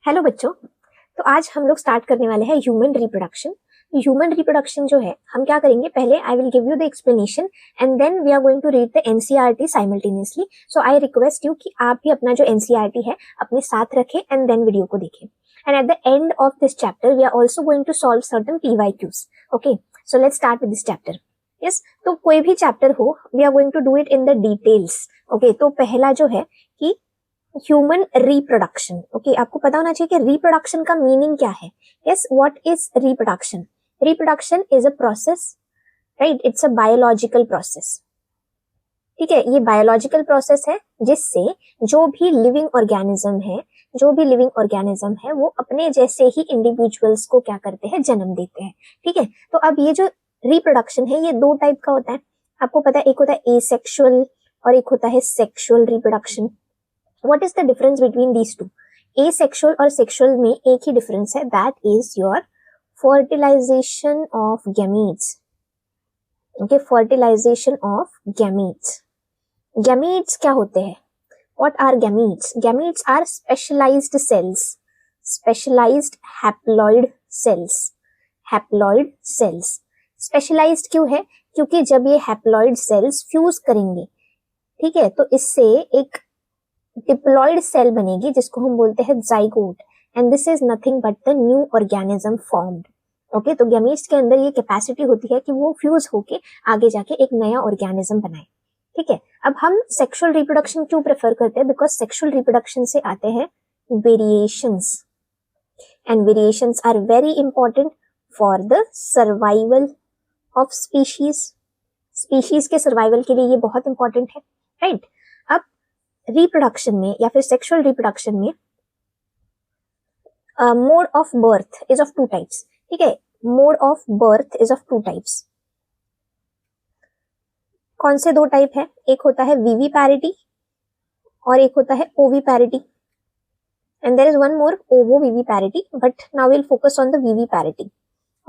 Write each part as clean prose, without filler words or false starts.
Hello बच्चों, तो आज हम लोग स्टार्ट करने वाले हैं ह्यूमन रिप्रोडक्शन। ह्यूमन रिप्रोडक्शन जो है हम क्या करेंगे, पहले I will give you the explanation and then we are going to read the NCERT simultaneously. So I request you कि आप भी अपना जो एनसीईआरटी है अपने साथ रखें एंड देन वीडियो को देखें। And at the end of this chapter we are also going to solve certain PYQs. Okay, so let's start with this chapter. Yes, तो कोई भी चैप्टर हो we are going to do it in the details. Okay, तो पहला जो है कि human reproduction. Okay, आपको पता होना चाहिए कि रिप्रोडक्शन का मीनिंग क्या है। Yes, what is reproduction? Reproduction is a process, right? It's a biological process. ठीक है, ये बायोलॉजिकल प्रोसेस है जिससे जो भी लिविंग ऑर्गेनिज्म है वो अपने जैसे ही इंडिविजुअल्स को क्या करते हैं, जन्म देते हैं। ठीक है, तो अब ये जो रिप्रोडक्शन है ये दो टाइप का होता है। आपको पता है, एक होता है एसेक्सुअल और एक होता है sexual reproduction. What is the difference between these two? Asexual और sexual में एक ही difference है, that is your fertilization of gametes. Okay, fertilization of gametes. Gametes क्या होते हैं? What are gametes? Gametes are specialized cells, specialized haploid cells. Haploid cells. Specialized क्यों है? क्योंकि जब ये haploid cells fuse करेंगे, ठीक है, तो इससे एक डिप्लॉयड सेल बनेगी जिसको हम बोलते हैं zygote, and this is nothing but the new organism formed. Okay, तो गैमीट्स के अंदर ये कैपेसिटी होती है कि वो फ्यूज होके आगे जाके एक नया ऑर्गेनिज्म बनाए। ठीक है, अब हम सेक्सुअल रिप्रोडक्शन क्यों प्रेफर करते हैं? बिकॉज सेक्सुअल रिप्रोडक्शन से आते हैं variations, and variations are very important for the survival of species के सर्वाइवल के लिए ये बहुत इंपॉर्टेंट है, राइट? अब रिप्रोडक्शन में या फिर सेक्सुअल रिप्रोडक्शन में mode of birth is of two types. ठीक है, mode of birth is of two types. कौन से दो टाइप है? एक होता है विविपैरिटी और एक होता है oviparity, and there is one more, ovoviviparity, but now will focus on the viviparity.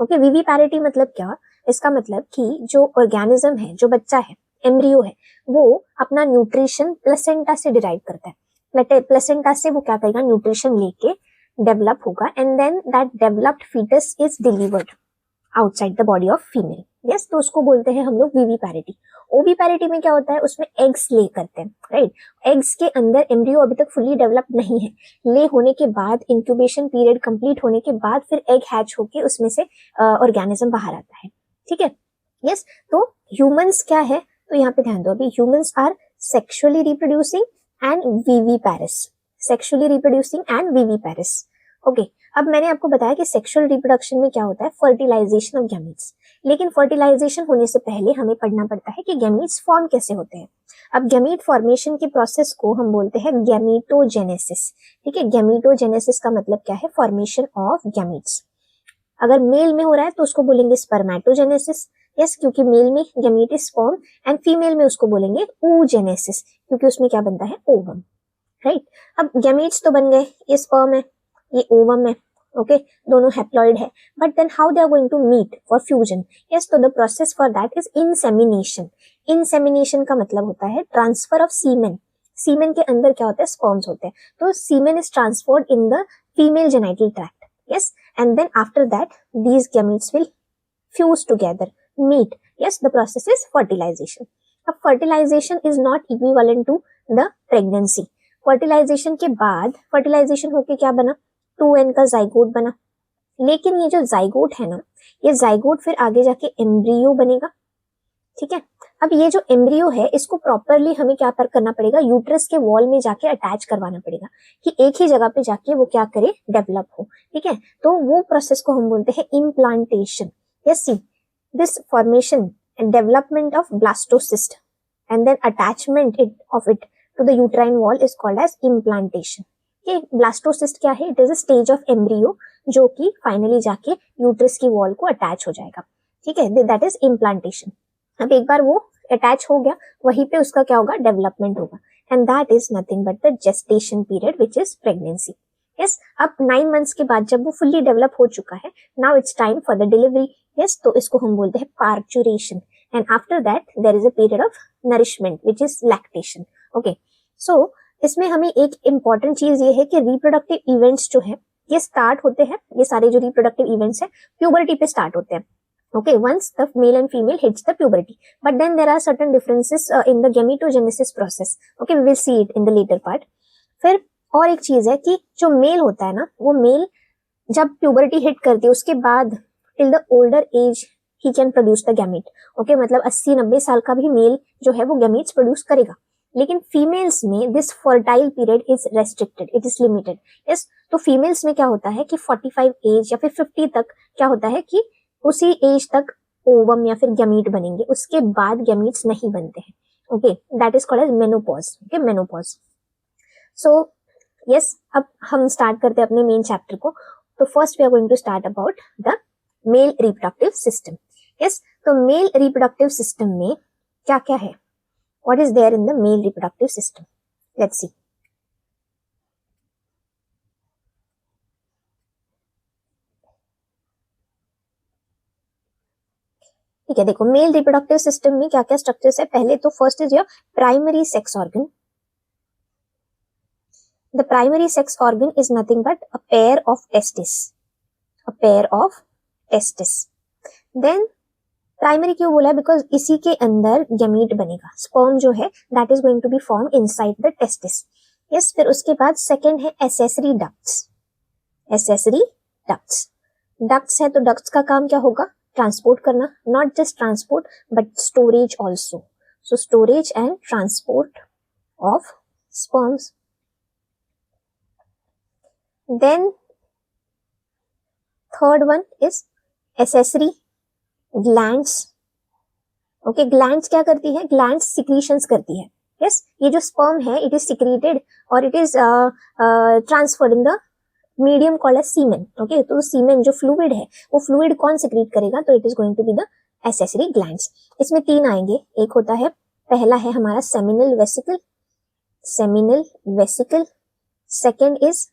Okay, viviparity मतलब क्या? इसका मतलब कि जो ऑर्गेनिज्म है, जो बच्चा है, एम्ब्रियो है, वो अपना न्यूट्रिशन प्लेसेंटा से डिराइव करता है। प्लेसेंटा से वो क्या करेगा, न्यूट्रिशन लेके डेवलप होगा, and then that developed foetus is delivered outside the body of female. Yes, तो उसको बोलते हैं हम लोग विविपैरिटी। ओविपैरिटी में क्या होता है, उसमें एग्स ले करते हैं, राइट? एग्स के अंदर एम्ब्रियो अभी तक फुली डेवलप नहीं है, ले होने के बाद, इंक्यूबेशन पीरियड कंप्लीट होने के बाद फिर एग हैच होके उसमें से ऑर्गेनिज्म बाहर आता है। ठीक है, यस, तो ह्यूमंस क्या है, तो यहाँ पे ध्यान दो, अभी humans are sexually reproducing and viviparous. Sexually reproducing and viviparous. Okay, अब मैंने आपको बताया कि सेक्सुअल रिप्रोडक्शन में क्या होता है, फर्टिलाइजेशन ऑफ गैमीट्स। लेकिन फर्टिलाइजेशन होने से पहले हमें पढ़ना पड़ता है कि गैमीट्स फॉर्म कैसे होते हैं। अब गैमीट फॉर्मेशन के प्रोसेस को हम बोलते हैं गैमीटोजेनेसिस। ठीक है, गैमीटोजेनेसिस का मतलब क्या है, फॉर्मेशन ऑफ गैमीट्स। अगर मेल में हो रहा है तो उसको बोलेंगे स्पर्मेटोजेनेसिस। यस, क्योंकि मेल में gamete is form, and female में उसको बोलेंगे oogenesis, क्योंकि उसमें क्या बनता है, ओवम, राइट? अब गैमीट्स तो बन गए, ये स्पर्म है, ये ओवम है, ओके, दोनों हैप्लॉइड है, but then how they are going to meet for fusion? Yes, तो the process for that is insemination. Insemination का मतलब होता है ट्रांसफर ऑफ सीमेन। सीमेन के अंदर क्या होता है, स्पर्म्स होते हैं, तो semen is transferred in the female genital tract. Yes, and then after that these gametes will fuse together, meet. Yes, the process is fertilization. अब fertilization is not equivalent to the pregnancy. fertilization के बाद, fertilization होके क्या बना, 2n का zygote बना। लेकिन ये जो जाइगोट है ना, ये जाइगोट फिर आगे जाके एम्ब्रियो बनेगा। ठीक है, अब ये जो एम्ब्रियो है इसको प्रॉपरली हमें क्या करना पड़ेगा, यूट्रस के वॉल में जाके अटैच करवाना पड़ेगा कि एक ही जगह पे जाके वो क्या करे, डेवलप हो। ठीक है, तो वो प्रोसेस को हम बोलते हैं implantation. Yes, see this formation and development of blastocyst and then attachment of it to the uterine wall is called as implantation. ये ब्लास्टोसिस्ट क्या है, it is a stage of embryo जो कि फाइनली जाके यूट्रस की wall को attach हो जाएगा। ठीक है, दैट इज इम्प्लांटेशन। अब एक बार वो अटैच हो गया, वहीं पे उसका क्या होगा, डेवलपमेंट होगा, and that is nothing but the gestation period which is pregnancy. Yes, अब 9 मंथ्स के बाद जब वो फुल्ली डेवलप हो चुका है, now it's time for the delivery. Yes, तो इसको हम बोलते हैं parturition, and after that there is a period of nourishment which is lactation. Okay, so इसमें हमें एक इंपॉर्टेंट चीज ये है कि रिप्रोडक्टिव इवेंट्स जो है ये स्टार्ट होते हैं, ये सारे जो रिप्रोडक्टिव इवेंट्स है प्यूबर्टी पे स्टार्ट होते हैं. Okay, once the male and female hits the puberty, but then there are certain differences in the gametogenesis process. Okay, we will see it in the later part. फिर और एक चीज है कि जो मेल होता है ना, वो मेल जब प्यूबर्टी हिट करती है उसके बाद till the older age he can produce the gamete. Okay, मतलब 80-90 साल का भी मेल जो है वो गैमेट्स प्रोड्यूस करेगा. लेकिन फीमेल्स में this fertile period is restricted, it is limited. Yes, तो फीमेल्स में क्या होता है कि 45 एज या फिर 50 तक क्या होता है कि उसी एज तक ओवम या फिर गैमीट बनेंगे, उसके बाद गैमीट्स नहीं बनते हैं. Okay, that is called as menopause. Okay, menopause. So yes, अब हम स्टार्ट करते हैं अपने मेन चैप्टर को. तो first we are going to start about the male reproductive system. Yes, तो मेल रिप्रोडक्टिव सिस्टम में क्या क्या है, what is there in the male reproductive system, let's see. ठीक है, देखो मेल रिप्रोडक्टिव सिस्टम में क्या क्या स्ट्रक्चर्स है. पहले तो first is your primary sex organ. The primary sex organ is nothing but a pair of testis, a pair of testis. Then primary क्यों बोला है, बिकॉज इसी के अंदर गैमीट बनेगा. स्पर्म जो है that is going to be form inside the testis. Yes, फिर उसके बाद सेकेंड है accessory ducts. Accessory ducts, ducts है तो डक्ट्स का काम क्या होगा, ट्रांसपोर्ट करना. Not just transport but storage also. So storage and transport of sperms. Then third one is accessory glands. Okay, glands क्या करती है, ग्लैंड्स सिक्रीशंस करती है. यस, ये जो स्पर्म है इट इज सिक्रीटेड और it is transferred in the medium called as semen. Okay, तो सीमेन जो फ्लूइड है वो फ्लूइड कौन सिक्रीट करेगा, तो it is going to be the accessory glands. इसमें तीन आएंगे. एक होता है, पहला है हमारा seminal vesicle, seminal vesicle. Second is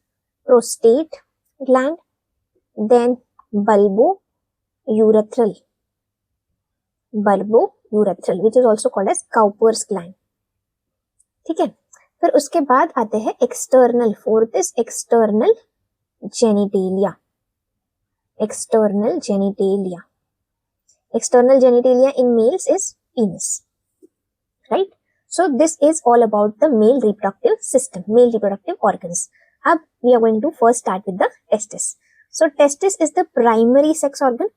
prostate gland. Then bulbourethral, bulbourethral which is also called as Cowper's gland. ठीक है, फिर उसके बाद आते हैं external. Fourth is external genitalia. External genitalia. External genitalia in males is penis. Right? So this is all about the male reproductive system, male reproductive organs. Ab we are going to first start with the testis. So testis is the primary sex organ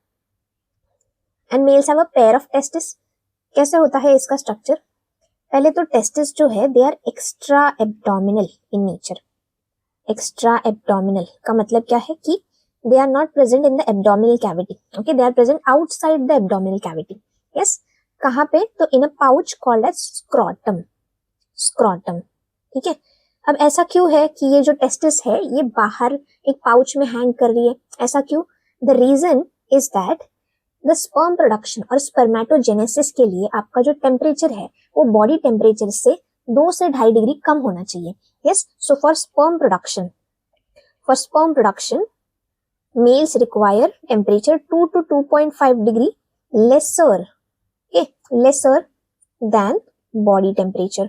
and males have a pair of testis. कैसे होता है इसका structure? पहले तो testis जो है they are extra abdominal in nature. Extra abdominal का मतलब क्या है कि they are not present in the abdominal cavity. Okay, they are present outside the abdominal cavity. Yes, कहाँ पे, तो in a pouch called as scrotum. Scrotum. ठीक है, अब ऐसा क्यों है कि ये जो टेस्टिस है ये बाहर एक पाउच में हैंग कर रही है, ऐसा क्यों? The reason is that the sperm production और स्पर्मेटोजेनेसिस के लिए आपका जो टेम्परेचर है वो बॉडी टेम्परेचर से 2 से 2.5 डिग्री कम होना चाहिए. Yes, so for sperm production, males require temperature 2 to 2.5 degree lesser, okay, lesser than body temperature.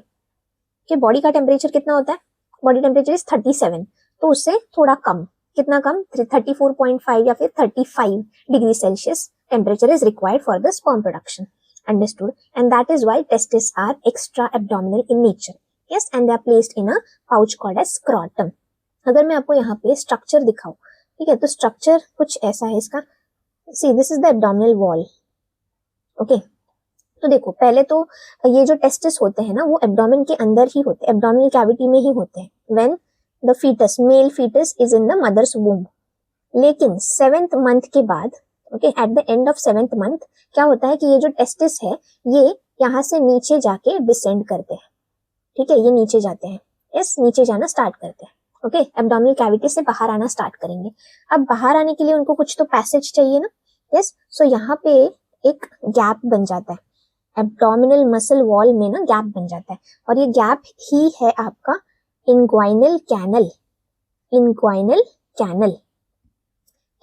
Okay, body का temperature कितना होता है? Body temperature is 37, तो उससे थोड़ा कम. कितना कम? 34.5 या फिर 35 degree Celsius temperature is required for the sperm production. Understood? And that is why testes are extra abdominal in nature. Yes, and they are placed in a pouch called as scrotum. अगर मैं आपको यहाँ पे structure दिखाऊं, ठीक है, तो structure कुछ ऐसा है इसका. See, this is the abdominal wall. Okay, तो देखो पहले तो ये जो टेस्टिस होते हैं ना वो एब्डोमिन के अंदर ही होते हैं, एब्डोमिनल कैविटी में ही होते हैं. When the foetus, male foetus is in the mother's womb. लेकिन 7th मंथ के बाद, okay, at the end of 7th month क्या होता है कि ये जो टेस्टिस है ये यहाँ से नीचे जाके डिसेंड करते हैं. ठीक है, ये नीचे जाते हैं. यस, नीचे जाना स्टार्ट करते हैं. ओके, एब्डोमिनल कैविटी से बाहर आना स्टार्ट करेंगे. अब बाहर आने के लिए उनको कुछ तो पैसेज चाहिए ना. यस, सो यहाँ पे एक गैप बन जाता है, एब्डोमिनल मसल वॉल में ना गैप बन जाता है, और ये गैप ही है आपका इंग्वाइनल कैनल. Inguinal canal.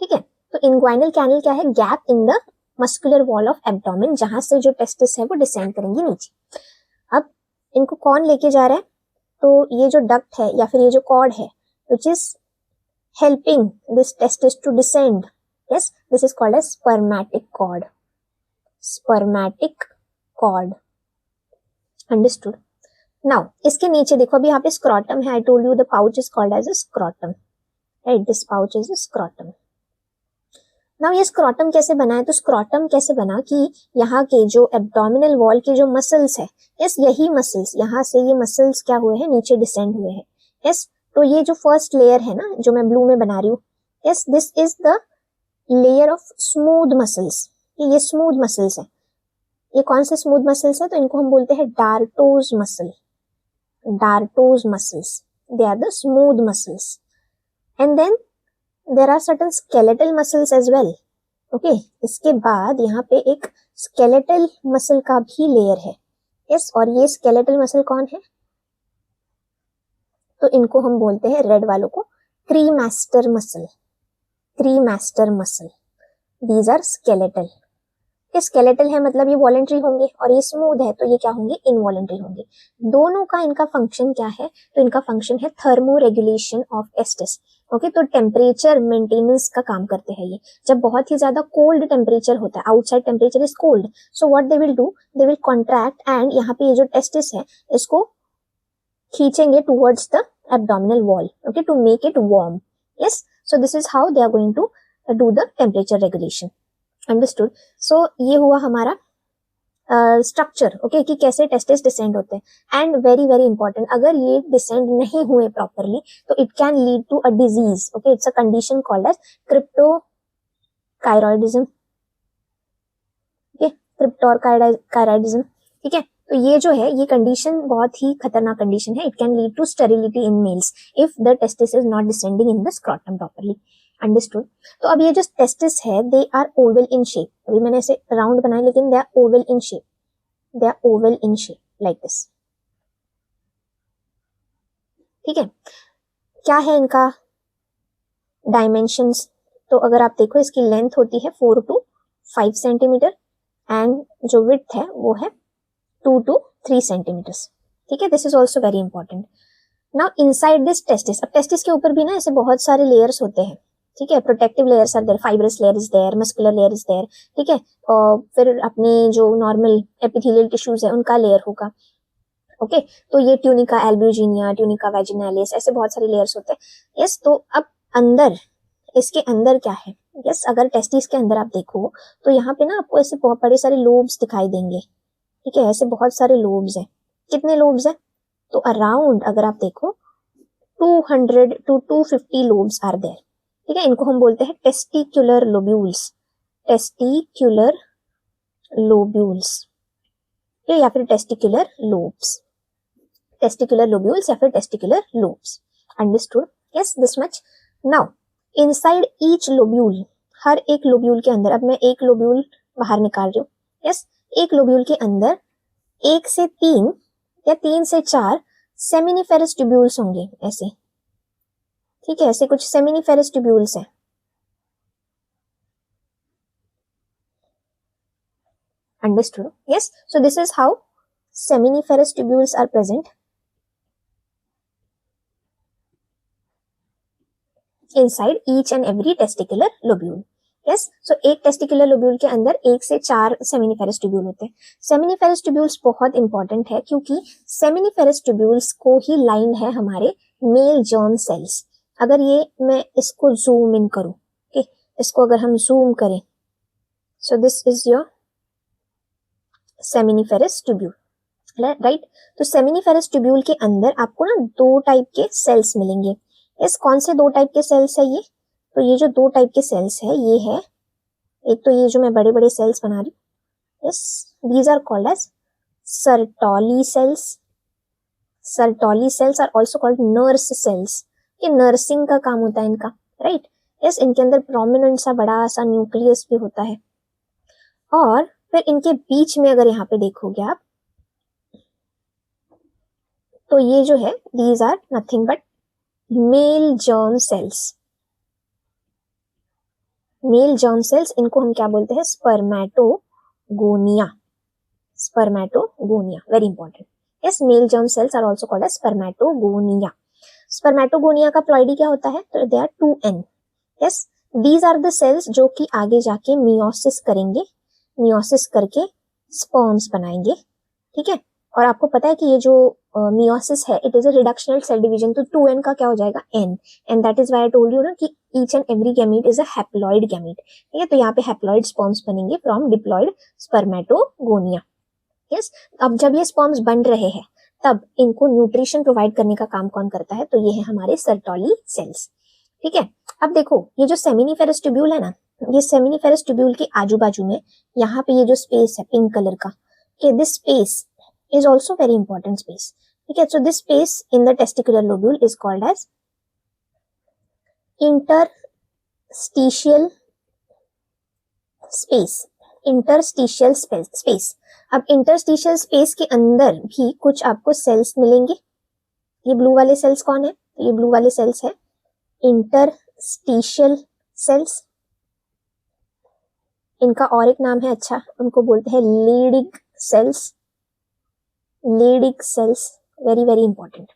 ठीक है, तो इंग्वाइनल कैनल क्या है? Gap in the muscular wall of abdomen, जहां से जो टेस्टिस है वो डिसेंड करेंगे नीचे. अब इनको कौन लेके जा रहा है? तो ये जो डक्ट है या फिर ये जो कॉर्ड है which is helping this testis to descend. Yes, this is called as spermatic cord. Spermatic cord. Understood? Now, इसके नीचे देखो, अभी यहाँ पे scrotum है. I told you the pouch is called as a scrotum. Right, this pouch is a scrotum. Now ये scrotum कैसे बना है? तो scrotum कैसे बना कि यहाँ के जो abdominal wall के जो muscles है, yes, यही muscles, यहाँ से ये muscles क्या हुए हैं, नीचे descend हुए हैं. Yes, तो ये जो first layer है ना, जो मैं blue में बना रही हूँ, yes, this is the layer of smooth muscles. ये smooth muscles है. ये कौन से smooth muscles है? तो इनको हम बोलते हैं dartos muscle. Dartos muscles. They are the smooth muscles. And then there are certain skeletal muscles as well. Okay, इसके बाद यहाँ पे एक skeletal muscle का भी layer है. Yes, और ये skeletal muscle कौन है? तो इनको हम बोलते हैं रेड वालों को cremaster muscle. Cremaster muscle. These are skeletal. ये skeletal है मतलब ये voluntary होंगे, और ये smooth है तो ये क्या होंगे, involuntary होंगे. दोनों का इनका function क्या है? तो इनका function है thermoregulation of testis. ओके, तो टेम्परेचर मेंटेनेंस का काम करते हैं ये. जब बहुत ही ज्यादा कोल्ड टेम्परेचर होता है, outside temperature is cold, so what they will do, they will contract and यहाँ पे ये जो टेस्टिस है इसको खींचेंगे towards the abdominal wall, okay, to make it warm. Yes, so this is how they are going to do the temperature regulation. Understood? So ये हुआ हमारा स्ट्रक्चर, ओके, कि कैसे टेस्टिस डिसेंड होते हैं. एंड वेरी वेरी इंपॉर्टेंट, अगर ये descend नहीं हुए प्रॉपरली तो it can lead to a disease. Okay, it's a condition called as cryptorchidism. Okay, cryptorchidism. ठीक है, तो ये जो है, ये कंडीशन बहुत ही खतरनाक कंडीशन है. It can lead to sterility in males if the testis is not descending in the scrotum properly. Understood? तो अब ये जो टेस्टिस है, they are oval in shape. अभी मैंने ऐसे राउंड बनाए, लेकिन they are oval in shape. They are oval in shape like this. ठीक है, क्या है इनका डायमेंशंस? तो अगर आप देखो, इसकी लेंथ होती है 4 to 5 सेंटीमीटर एंड जो विड्थ है वो है 2 to 3 सेंटीमीटर्स. ठीक है, this is also very important. Now inside this testis, अब टेस्टिस के ऊपर भी ना ऐसे बहुत सारे लेयर्स होते हैं. ठीक है, protective layers are there, fibrous layer is there, muscular layer is there. ठीक है, और फिर अपने जो नॉर्मल एपिथेलियल टिश्यूज है उनका लेयर होगा. ओके, तो ये ट्यूनिका एल्ब्यूजिनिया, ट्यूनिका वेजिनालिस, ऐसे बहुत सारे लेयर्स होते हैं. यस, तो अब अंदर, इसके अंदर क्या है? यस, अगर टेस्टिस के अंदर आप देखो तो यहाँ पे ना आपको ऐसे बहुत बड़े सारे लोब्स दिखाई देंगे. ठीक है, ऐसे बहुत सारे लोब्स हैं. कितने लोब्स हैं? तो अराउंड अगर आप देखो 200 to 250 लोब्स आर देयर. ठीक है, इनको हम बोलते हैं टेस्टिकुलर लोब्यूल्स. टेस्टिकुलर लोब्यूल्स या फिर टेस्टिकुलर लोब्स. टेस्टिकुलर लोब्यूल्स या फिर testicular lobes. Understood? Yes, this much. Now inside each lobule, हर एक लोब्यूल के अंदर, अब मैं एक लोब्यूल बाहर निकाल रही हूँ. यस, एक लोब्यूल के अंदर 1 से 3 या 3 से 4 सेमिनिफेरस ट्यूब्यूल्स होंगे ऐसे. ठीक है, ऐसे कुछ सेमिनिफेरस ट्यूब्यूल्स हैं. Understood? Yes. So this is how seminiferous tubules are present inside each and every testicular lobule. Yes. So एक testicular lobule के अंदर 1 से 4 seminiferous tubule होते हैं. Seminiferous tubules बहुत important है क्योंकि seminiferous tubules को ही line है हमारे male germ cells. अगर ये मैं इसको zoom in करूं, okay, इसको अगर हम zoom करें, so this is your seminiferous tubule, right. तो सेमिनिफेरस ट्यूब्यूल के अंदर आपको ना 2 टाइप के सेल्स मिलेंगे. इस कौन से 2 टाइप के सेल्स है ये? तो ये जो 2 टाइप के सेल्स है, ये है, एक तो ये जो मैं बड़े बड़े सेल्स बना रही हूँ, yes, these are called as Sertoli cells. Sertoli cells are also called nurse cells. ये नर्सिंग का काम होता है इनका, राइट. यस, इनके अंदर प्रोमिनेंट सा बड़ा सा न्यूक्लियस भी होता है. और फिर इनके बीच में अगर यहाँ पे देखोगे आप, तो ये जो है, these are nothing but male germ cells. Male germ cells, इनको हम क्या बोलते हैं? Spermatogonia. Spermatogonia, very important. Yes, male germ cells are also called as spermatogonia. Spermatogonia का प्लॉइडी क्या होता है, तो they are 2n। Yes, these are the cells जो कि आगे जाके मियोसिस करेंगे, मियोसिस करके स्पर्म्स बनाएंगे, ठीक है। और आपको पता है कि ये जो मियोसिस है it is a reductional cell division, तो 2n का क्या हो जाएगा n, and that is why I told you ना कि each and every gamete is a haploid gamete, ठीक है। तो यहाँ पे हैप्लॉइड स्पर्म्स बनेंगे फ्रॉम डिप्लॉइड स्पर्मेटोगोनिया। यस, अब जब ये स्पर्म्स बन रहे हैं तब इनको न्यूट्रिशन प्रोवाइड करने का काम कौन करता है, तो ये है हमारे सर्टोली सेल्स, ठीक है। अब देखो ये जो सेमिनिफेरस ट्यूब्यूल है ना, ये सेमिनिफेरस ट्यूब्यूल के आजू बाजू में यहाँ पे ये जो स्पेस है पिंक कलर का, okay, this space is also very important space, ठीक है। so this space in the testicular lobule is called as interstitial space, interstitial space। अब interstitial space के अंदर भी कुछ आपको सेल्स मिलेंगे। ये ब्लू वाले सेल्स कौन है, ये ब्लू वाले सेल्स है इंटरस्टिशियल सेल्स, इनका और एक नाम है, अच्छा उनको बोलते हैं Leydig cells, Leydig cells, very very important,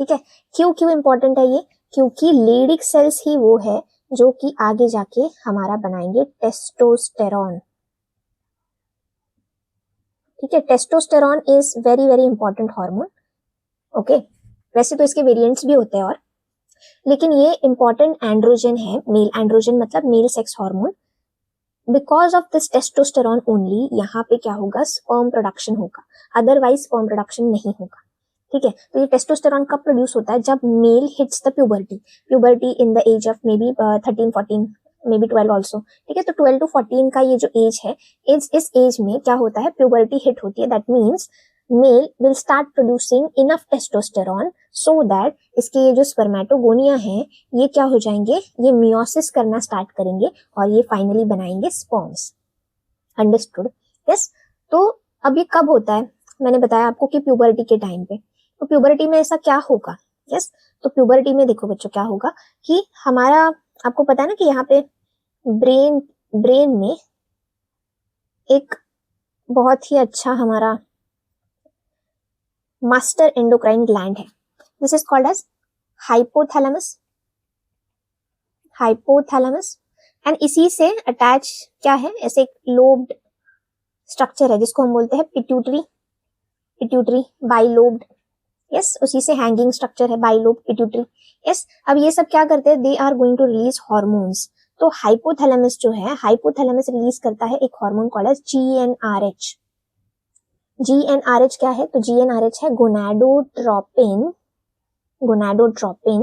ठीक है। क्यों इंपॉर्टेंट है ये, क्योंकि लीडिग सेल्स ही वो है जो कि आगे जाके हमारा बनाएंगे टेस्टोस्टेरॉन, ठीक है। Testosterone is very very important hormone, okay. वैसे तो इसके वेरिएंट्स भी होते हैं और, लेकिन ये इंपॉर्टेंट एंड्रोजन है, मेल एंड्रोजन मतलब male sex hormone. Because of this testosterone only यहाँ पे क्या होगा, स्पर्म प्रोडक्शन होगा, अदरवाइज स्पर्म प्रोडक्शन नहीं होगा, ठीक है। तो ये टेस्टोस्टेरॉन कब प्रोड्यूस होता है, जब male hits the puberty in the age of maybe 13-14 maybe 12 also, ठीक है। तो 12 to 14 का ये जो एज है, इस एज में क्या होता है, प्यूबर्टी हिट होती है, that means male will start producing enough testosterone so that इसके ये जो स्पर्मेटोगोनिया है ये क्या हो जाएंगे, ये मियोसिस करना स्टार्ट करेंगे और ये फाइनली बनाएंगे स्पर्म्स, अंडरस्टूड। यस, तो अब ये कब होता है, मैंने बताया आपको कि प्यूबर्टी के टाइम पे। तो प्यूबर्टी में ऐसा क्या होगा, यस, तो प्यूबर्टी में देखो बच्चों क्या होगा कि हमारा, आपको पता है ना कि यहाँ पे ब्रेन में एक बहुत ही अच्छा हमारा मास्टर एंडोक्राइन ग्लैंड है, this is called as hypothalamus, hypothalamus. And इसी से अटैच क्या है, ऐसे एक लोब्ड स्ट्रक्चर है जिसको हम बोलते हैं पिट्यूटरी, पिट्यूटरी बाइलोब्ड, यस, उसी से हैंगिंग स्ट्रक्चर है बाइलोब पिट्यूटरी, यस। अब ये सब क्या करते हैं, they are going to release hormones. तो हाइपोथैलेमस जो है, हाइपोथैलेमस रिलीज करता है एक hormone called as GnRH। GnRH क्या है, तो GnRH है gonadotropin, gonadotropin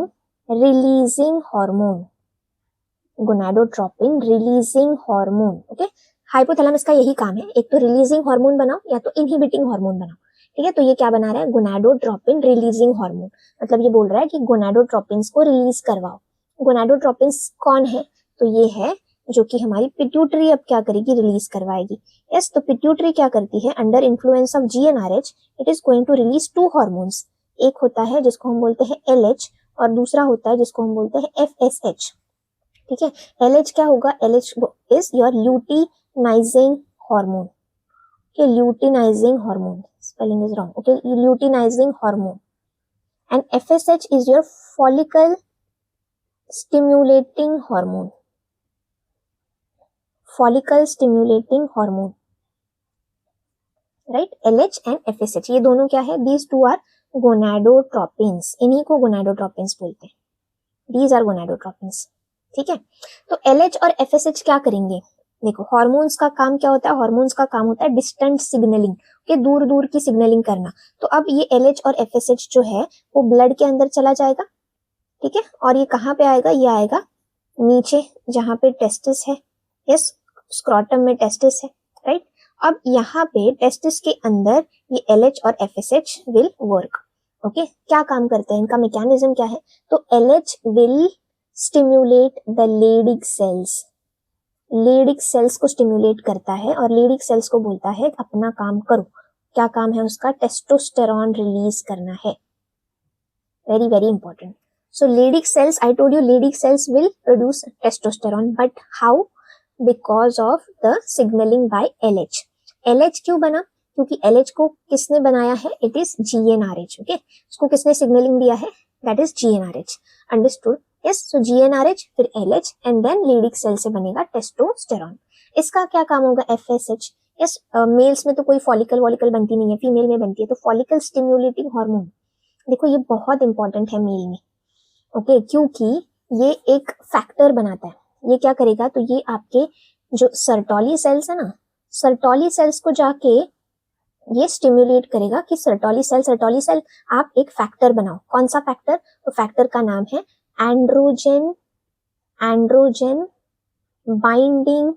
releasing hormone, gonadotropin releasing hormone, okay. Hypothalamus का यही काम है, एक तो रिलीजिंग हार्मोन बनाओ या तो इनहिबिटिंग हार्मोन बनाओ, ठीक है। तो ये क्या बना रहा है, गोनाडोट्रोपिन रिलीजिंग हार्मोन, मतलब ये बोल रहा है कि गोनाडोट्रोपिन्स को रिलीज करवाओ। गोनाडोट्रोपिन्स कौन है, तो ये है जो कि हमारी पिट्यूटरी अब क्या करेगी, रिलीज करवाएगी, यस। तो पिट्यूटरी क्या करती है, under influence of GnRH it is going to release 2 hormones, एक होता है जिसको हम बोलते हैं LH और दूसरा होता है जिसको हम बोलते हैं FSH, ठीक है। LH क्या होगा, LH is your luteinizing hormone, okay, luteinizing hormone, spelling is wrong, okay, luteinizing hormone, and FSH is your follicle stimulating hormone, follicle stimulating hormone, right, LH and FSH ये दोनों क्या है, these two are gonadotropins, इन्हीं को gonadotropins बोलते हैं, these are gonadotropins, ठीक है। तो LH और FSH क्या करेंगे, देखो हार्मोन्स का काम क्या होता है, हार्मोन्स का काम होता है डिस्टेंट सिग्नलिंग, के दूर दूर की सिग्नलिंग करना। तो अब ये LH और FSH जो है वो ब्लड के अंदर चला जाएगा, ठीक है, और ये कहाँ पे आएगा, ये आएगा नीचे जहाँ पे टेस्टिस है, यस, स्क्रोटम में टेस्टिस है, राइट। अब यहाँ पे टेस्टिस के अंदर ये LH और FSH विल वर्क, ओके। क्या काम करते हैं, इनका मैकेनिज्म क्या है, तो LH will stimulate the Leydig cells, Leydig cells को स्टिम्युलेट करता है और लेडिक सेल्स को बोलता है अपना काम करो, क्या काम है उसका, टेस्टोस्टेरॉन रिलीज करना है, very very important. So Leydig cells, I told you Leydig cells will produce testosterone, but how, because of the signalling by LH। LH क्यों बना, क्योंकि LH को किसने बनाया है, इट इज GnRH, ओके। उसको किसने सिग्नलिंग दिया है, that is GnRH. Understood? Yes. So GnRH फिर LH एंड देन लीडिक सेल से बनेगा टेस्टोस्टेरॉन. इसका क्या काम होगा? FSH. यस. मेल्स में तो कोई फॉलिकल वॉलिकल बनती नहीं है, फीमेल में बनती है. तो फॉलिकल स्टिम्युलेटिंग हार्मोन, देखो ये बहुत इंपॉर्टेंट है मेल में. ओके, क्योंकि ये एक फैक्टर बनाता है. ये क्या करेगा? तो ये आपके जो सर्टोली सेल्स है ना, सर्टोली सेल्स को जाके ये स्टिम्युलेट करेगा कि सर्टोली सेल आप एक फैक्टर बनाओ. कौन सा फैक्टर? तो फैक्टर का नाम है एंड्रोजन बाइंडिंग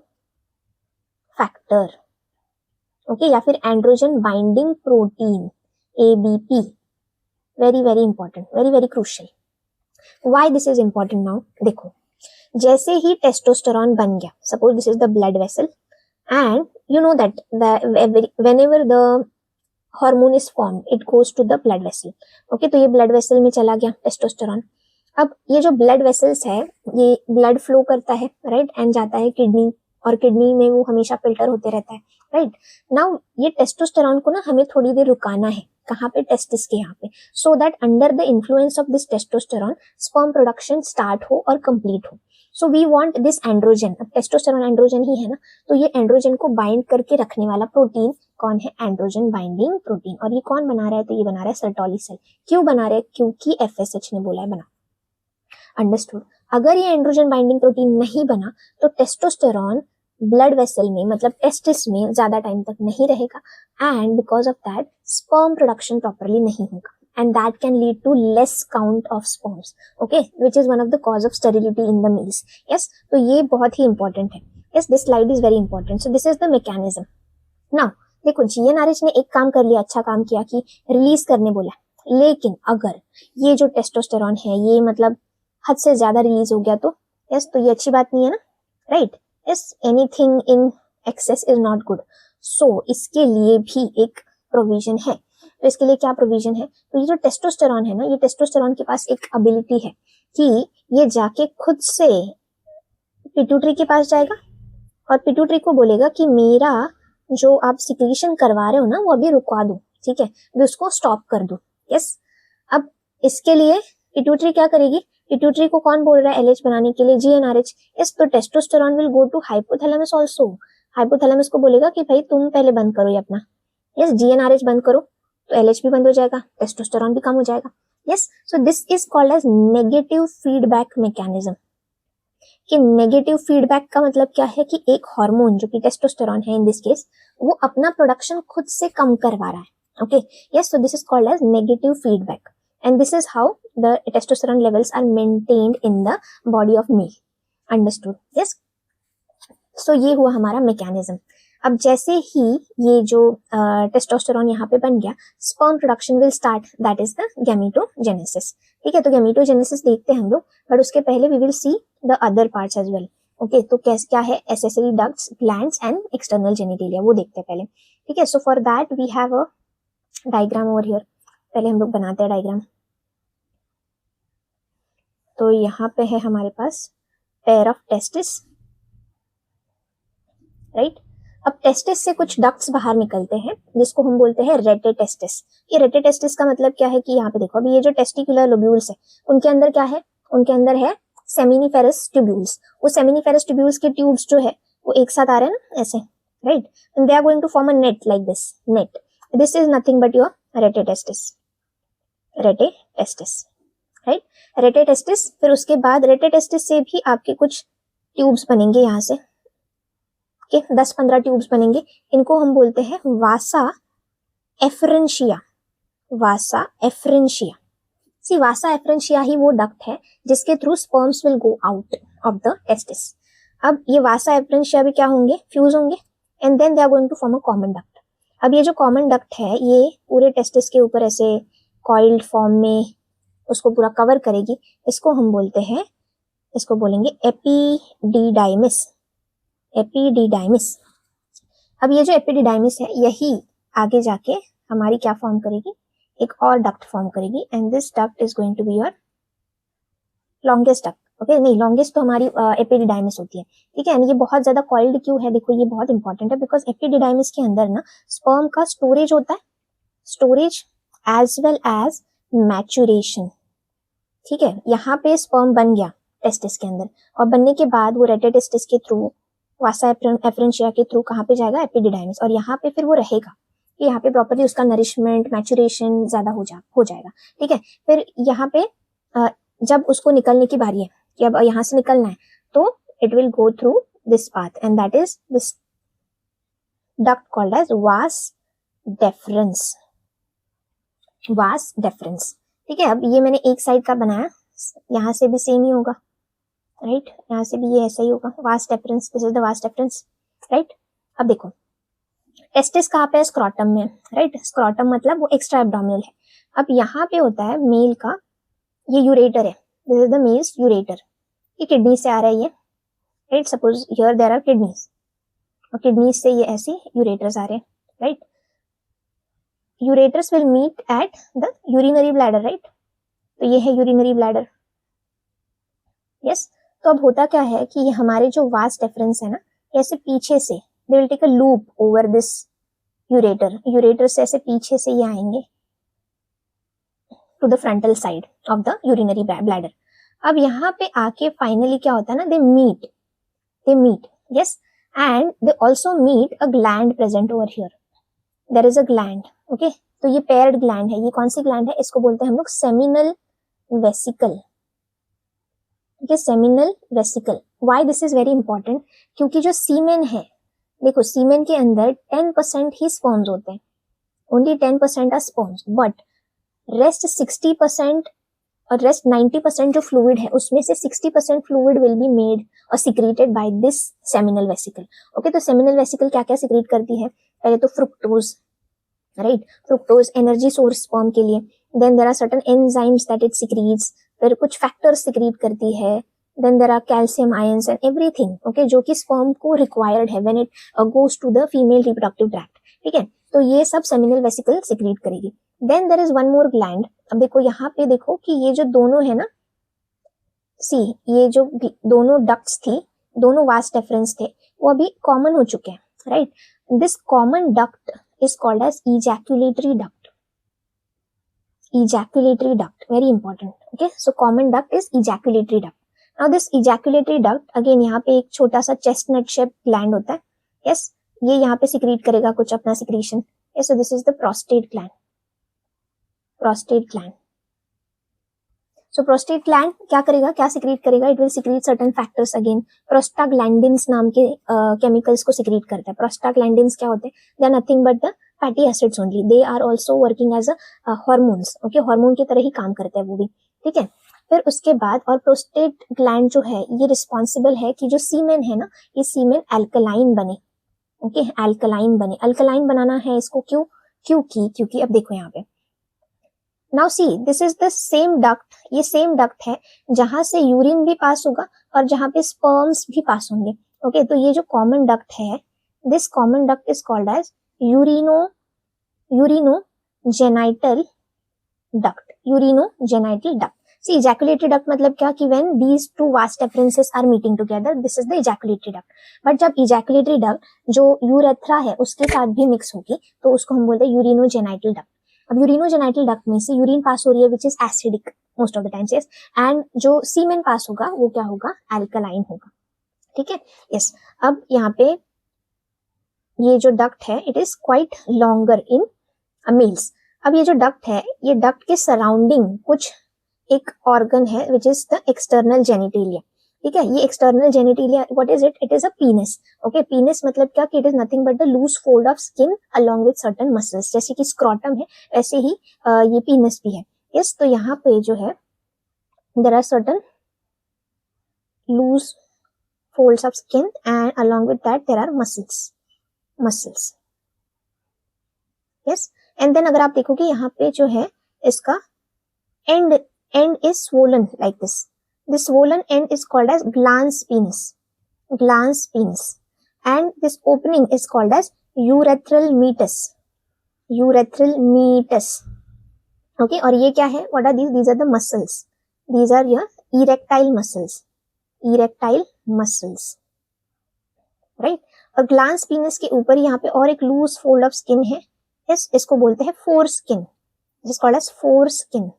फैक्टर. ओके, या फिर androgen binding protein, ABP. Very very important, very very crucial. Why this is important now? देखो, जैसे ही टेस्टोस्टेरॉन बन गया, suppose this is the blood vessel and you know that whenever the hormone is formed it goes to the blood vessel. okay, तो ये blood vessel में चला गया testosterone. अब ये जो blood vessels है ये blood flow करता है, राइट, एंड जाता है किडनी, और किडनी में वो हमेशा फिल्टर होते रहता है, राइट. नाउ ये टेस्टोस्टेरॉन को ना हमें थोड़ी देर रुकाना है. कहाँ पे? टेस्टिस के यहाँ पे. So that under the influence of this testosterone sperm production start हो और कंप्लीट हो. So we want this androgen. अब टेस्टोस्टेरॉन एंड्रोजन ही है ना, तो ये एंड्रोजन को बाइंड करके रखने वाला प्रोटीन कौन है? Androgen binding protein. और ये कौन बना रहा है? तो ये बना रहा है सर्टोली सेल. क्यों बना रहा है? क्योंकि FSH ने बोला है बना. अंडरस्टूड? अगर ये एंड्रोजन बाइंडिंग प्रोटीन नहीं बना तो टेस्टोस्टेरॉन ब्लड वेसल में, मतलब टेस्टिस में ज्यादा टाइम तक नहीं रहेगा, and because of that sperm production properly नहीं होगा, and that can lead to less count of sperms, okay, which is one of the cause of sterility in the males. yes, तो ये बहुत ही important है. yes, this slide is very important. so this is the mechanism. now देखो, GnRH ने एक काम कर लिया, अच्छा काम किया कि रिलीज करने बोला. लेकिन अगर ये जो टेस्टोस्टेरॉन है ये मतलब हद से ज्यादा रिलीज हो गया तो यस, तो ये अच्छी बात नहीं है ना, right. Yes, anything in excess is not good. So इसके लिए भी एक प्रोविजन है. तो इसके लिए क्या प्रोविजन है? तो ये जो टेस्टोस्टेरॉन है ना, ये टेस्टोस्टेरॉन के पास एक एबिलिटी है कि ये जाके खुद से पिट्यूटरी के पास जाएगा और पिट्यूटरी को बोलेगा कि मेरा जो आप सिक्रीशन करवा रहे हो ना वो अभी रुकवा दो, ठीक है, अभी उसको स्टॉप कर दो. यस. अब इसके लिए पिट्यूटरी क्या करेगी? पिट्यूटरी को कौन बोल रहा है LH बनाने के लिए? GnRH. यस, तो testosterone will go to hypothalamus also. Hypothalamus को बोलेगा कि भाई तुम पहले बंद करो ये अपना. यस, GnRH बंद करो तो LH भी बंद हो जाएगा, टेस्टोस्टेरॉन भी कम हो जाएगा. Yes, so this is called as negative feedback mechanism. कि नेगेटिव फीडबैक का मतलब क्या है? कि एक हार्मोन जो कि टेस्टोस्टेरॉन है इन दिस केस, वो अपना प्रोडक्शन खुद से कम करवा रहा है. Okay, yes, so this is called as negative feedback, and this is how the testosterone levels are maintained in the body of male. Understood? Yes. So ये हुआ हमारा मैकेनिज्म. अब जैसे ही ये जो टेस्टोस्टेरॉन यहाँ पे बन गया, sperm production will start, that is the gametogenesis. ठीक है, तो गैमेटोजेनेसिस देखते हैं हम लोग, बट उसके पहले we will see the other parts as well. Okay, तो क्या है? Accessory ducts, glands and external genitalia, वो देखते हैं पहले. ठीक है, so for that we have a diagram over here. पहले हम लोग बनाते हैं डायग्राम. तो यहाँ पे है हमारे पास पेयर ऑफ टेस्टिस, राइट. अब टेस्टिस से कुछ डक्ट्स बाहर निकलते हैं जिसको हम बोलते हैं रेटे टेस्टिस. ये रेटे टेस्टिस का मतलब क्या है? कि यहाँ पे देखो, अभी ये जो टेस्टिकुलर लोब्यूल्स है उनके अंदर क्या है? उनके अंदर है सेमिनिफेरस ट्यूब्यूल्स. वो सेमिनिफेरस ट्यूब्यूल्स के ट्यूब्स जो है वो एक साथ आ रहे हैं ना ऐसे, right, and they are going to form a net like this. Net, this is nothing but your rete testis. Rete testis, right. Rete testis, फिर उसके बाद रेटे टेस्टिस से भी आपके कुछ ट्यूब्स बनेंगे यहाँ से. के 10-15 ट्यूब्स बनेंगे. इनको हम बोलते हैं vasa efferentia. Vasa efferentia. See, vasa efferentia ही वो डक्ट है जिसके through sperms will go out of the testis. अब ये वासा एफरेंशिया भी क्या होंगे? फ्यूज होंगे, and then they are going to form a common duct. अब ये जो कॉमन डक्ट है ये पूरे टेस्टिस के ऊपर ऐसे कॉइल्ड फॉर्म में उसको पूरा कवर करेगी. इसको हम बोलते हैं, इसको बोलेंगे एपिडिडाइमिस. एपिडिडाइमिस. अब ये जो एपिडिडाइमिस है यही आगे जाके हमारी क्या फॉर्म करेगी? एक और डक्ट फॉर्म करेगी, and this duct is going to be your longest duct. Okay, नहीं, लॉन्गेस्ट तो हमारी एपिडिडाइमिस होती है. ठीक है, एंड ये बहुत ज्यादा कॉइल्ड क्यों है? देखो, ये बहुत इंपॉर्टेंट है बिकॉज एपिडिडाइमिस के अंदर ना स्पर्म का स्टोरेज होता है, storage as well as maturation. ठीक है, यहाँ पे स्पर्म बन गया टेस्टिस के अंदर, और बनने के बाद वो रेटेटेस्टिस के थ्रू, वासा एफरेंशिया के थ्रू कहाँ पे जाएगा, एपिडिडाइमिस, और यहाँ पे फिर वो रहेगा, यहाँ पे प्रॉपर्ली उसका नरिशमेंट, मैचुरेशन ज्यादा हो जाएगा। ठीक है, फिर यहाँ पे जब उसको निकलने की बारी है कि अब यहाँ से निकलना है, तो it will go through this path and that is this duct called as vas deferens, vas deferens। ठीक है, अब ये मैंने एक साइड का बनाया, यहाँ से भी सेम ही होगा, राइट, यहाँ से भी ये ऐसा ही होगा, vas deferens, this is the vas deferens, right. अब देखो टेस्टिस कहाँ पे है, स्क्रॉटम में, राइट, स्क्रॉटम मतलब वो एक्स्ट्रा एब्डोमिनल है। अब यहाँ पे होता है मेल का, ये यूरेटर है, this is the males ureter, ये किडनी से आ रहा है ये, right, suppose here there are kidneys, और किडनी से ये ऐसे यूरेटर्स आ रहे हैं, right. Ureters will meet at the urinary bladder, right, तो ये है यूरिनरी ब्लैडर, यस। तो अब होता क्या है कि ये हमारे जो वास डेफरेंस है ना, ऐसे पीछे से they will take a loop over this ureter से ऐसे पीछे से ये आएंगे to the frontal side of the urinary bladder. अब यहाँ पे आके फाइनली क्या होता है ना, they meet, yes, and they also meet a gland present over here, there is a gland, okay, तो ये paired gland है, ये कौन सी gland है, इसको बोलते हैं हम लोग seminal vesicle, okay, seminal vesicle। why this is very important, क्योंकि जो सीमेन है, देखो सीमेन के अंदर 10% ही स्पर्म्स होते हैं, only 10% are sperms, but rest 60% और रेस्ट 90% जो फ्लूइड है उसमें से 60% फ्लूइड विल बी मेड और secreted by this seminal vesicle. Okay, तो सेमिनल वेसिकल क्या क्या सिक्रेट करती है, पहले तो fructose, right, fructose energy source sperm के लिए, then there are certain enzymes that it secretes, फिर कुछ फैक्टर्स सिक्रीट करती है, then there are calcium ions and everything, okay, जो कि स्पर्म को रिक्वायर्ड है when it goes to the female reproductive tract. ठीक है, तो ये सब सेमिनल वेसिकल सिक्रीट करेगी। Then there is one more gland. अब देखो यहाँ पे देखो कि ये जो दोनों है ना, सी ये जो दोनों डक्ट्स थी, दोनों वास डेफरेंस थे, वो अभी कॉमन हो चुके हैं, right. This common duct is called as ejaculatory duct, ejaculatory duct, very important, okay, so common duct is ejaculatory duct। now this ejaculatory duct again यहाँ पे एक छोटा सा chestnut shaped gland होता है, yes, ये यहाँ पे secrete करेगा कुछ अपना secretion, yes, so this is the prostate gland, prostate gland। so prostate gland क्या करेगा, क्या secrete करेगा, it will secrete certain factors again, prostaglandins नाम के chemicals को secrete करता है। prostaglandins क्या होते हैं, they are nothing but the fatty acids only, they are also working as a hormones, okay, hormone की तरह ही काम करते हैं वो भी। ठीक है, फिर उसके बाद और प्रोस्टेट ग्लैंड जो है ये रिस्पॉन्सिबल है कि जो सीमेन है ना, ये सीमेन अल्कलाइन बने, ओके, अल्कलाइन बने। अल्कलाइन बनाना है इसको क्यों, क्योंकि अब देखो यहाँ पे, now see this is the same duct, ये सेम डक्ट है जहां से यूरिन भी पास होगा और जहां पे स्पर्म्स भी पास होंगे, ओके। तो ये जो कॉमन डक्ट है, this common duct is called as urinogenital duct, urinogenital duct। see ejaculatory duct मतलब क्या कि when these two vas deferences are meeting together, this is the ejaculatory duct। but जब ejaculatory duct जो urethra है उसके साथ भी मिक्स होगी तो उसको हम बोलते हैं urinogenital duct। अब urinogenital duct में से यूरिन पास हो रही है which is acidic most of the times, yes, and जो सीमेन पास होगा वो क्या होगा, alkaline होगा। ठीक है, yes। अब यहाँ पे ये जो डक्ट है it is quite longer in males. अब ये जो डक्ट है, ये डक्ट के सराउंडिंग कुछ एक ऑर्गन है which is the external genitalia. ठीक है, ये external genitalia what is it is a penis, okay. Penis मतलब क्या कि it is nothing but the loose fold of skin along with certain muscles, जैसे कि स्क्रॉटम है वैसे ही ये पीनिस भी है, यस। तो यहाँ पे जो है there are certain loose folds of skin and along with that there are muscles, yes. And then अगर आप देखोगे यहाँ पे जो है इसका end is swollen like this swollen end is called as glans penis and this opening is called as urethral meatus, okay. और ये क्या है, what are these are the muscles, these are your erectile muscles, right. और glans penis के ऊपर यहाँ पे और एक लूज फोल्ड ऑफ स्किन है, यस, इसको बोलते हैं foreskin, it is called as foreskin,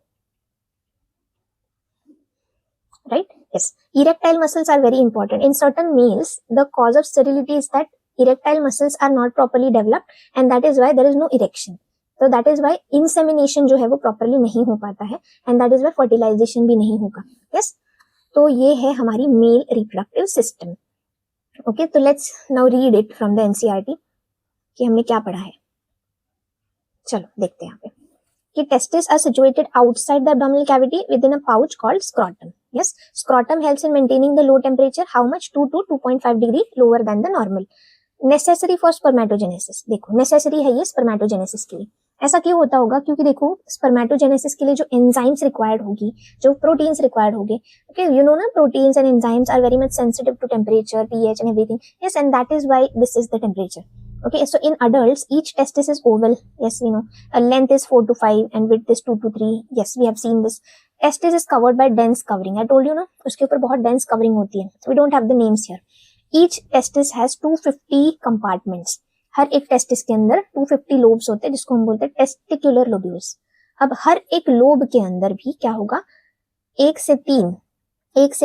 right? Yes. Erectile muscles are very important. In certain males, the cause of sterility is that erectile muscles are not properly developed and that is why there is no erection. So that is why insemination जो है वो properly नहीं हो पाता है and that is why fertilization भी नहीं होगा. Yes. तो ये है हमारी male reproductive system. Okay, तो let's now read it from the NCERT कि हमने क्या पढ़ा है. चलो देखते हैं यहाँ पे कि testes are situated outside the abdominal cavity within a pouch called scrotum. Yes, scrotum helps in maintaining the low temperature. How much? 2 to 2.5 degree lower than the normal. Necessary for spermatogenesis. देखो necessary है ये spermatogenesis के लिए. ऐसा क्यों होता होगा? क्योंकि देखो spermatogenesis के लिए जो enzymes required होगी, जो proteins required होंगे, okay, you know ना, proteins and enzymes are very much sensitive to temperature, pH and everything. Yes, and that is why this is the temperature. Okay, so in adults, each testis is oval. Yes, we know. Length is 4 to 5 and width is 2 to 3. Yes, we have seen this. Testis is covered by dense covering. I told you ना, उसके ऊपर बहुत dense covering होती है. We don't have the names here. Each testis has 250 compartments. हर एक testis के अंदर 250 lobes होते हैं जिसको हम बोलते हैं टेस्टिकुलर लोब्यूल्स. अब हर एक लोब के अंदर भी क्या होगा? एक से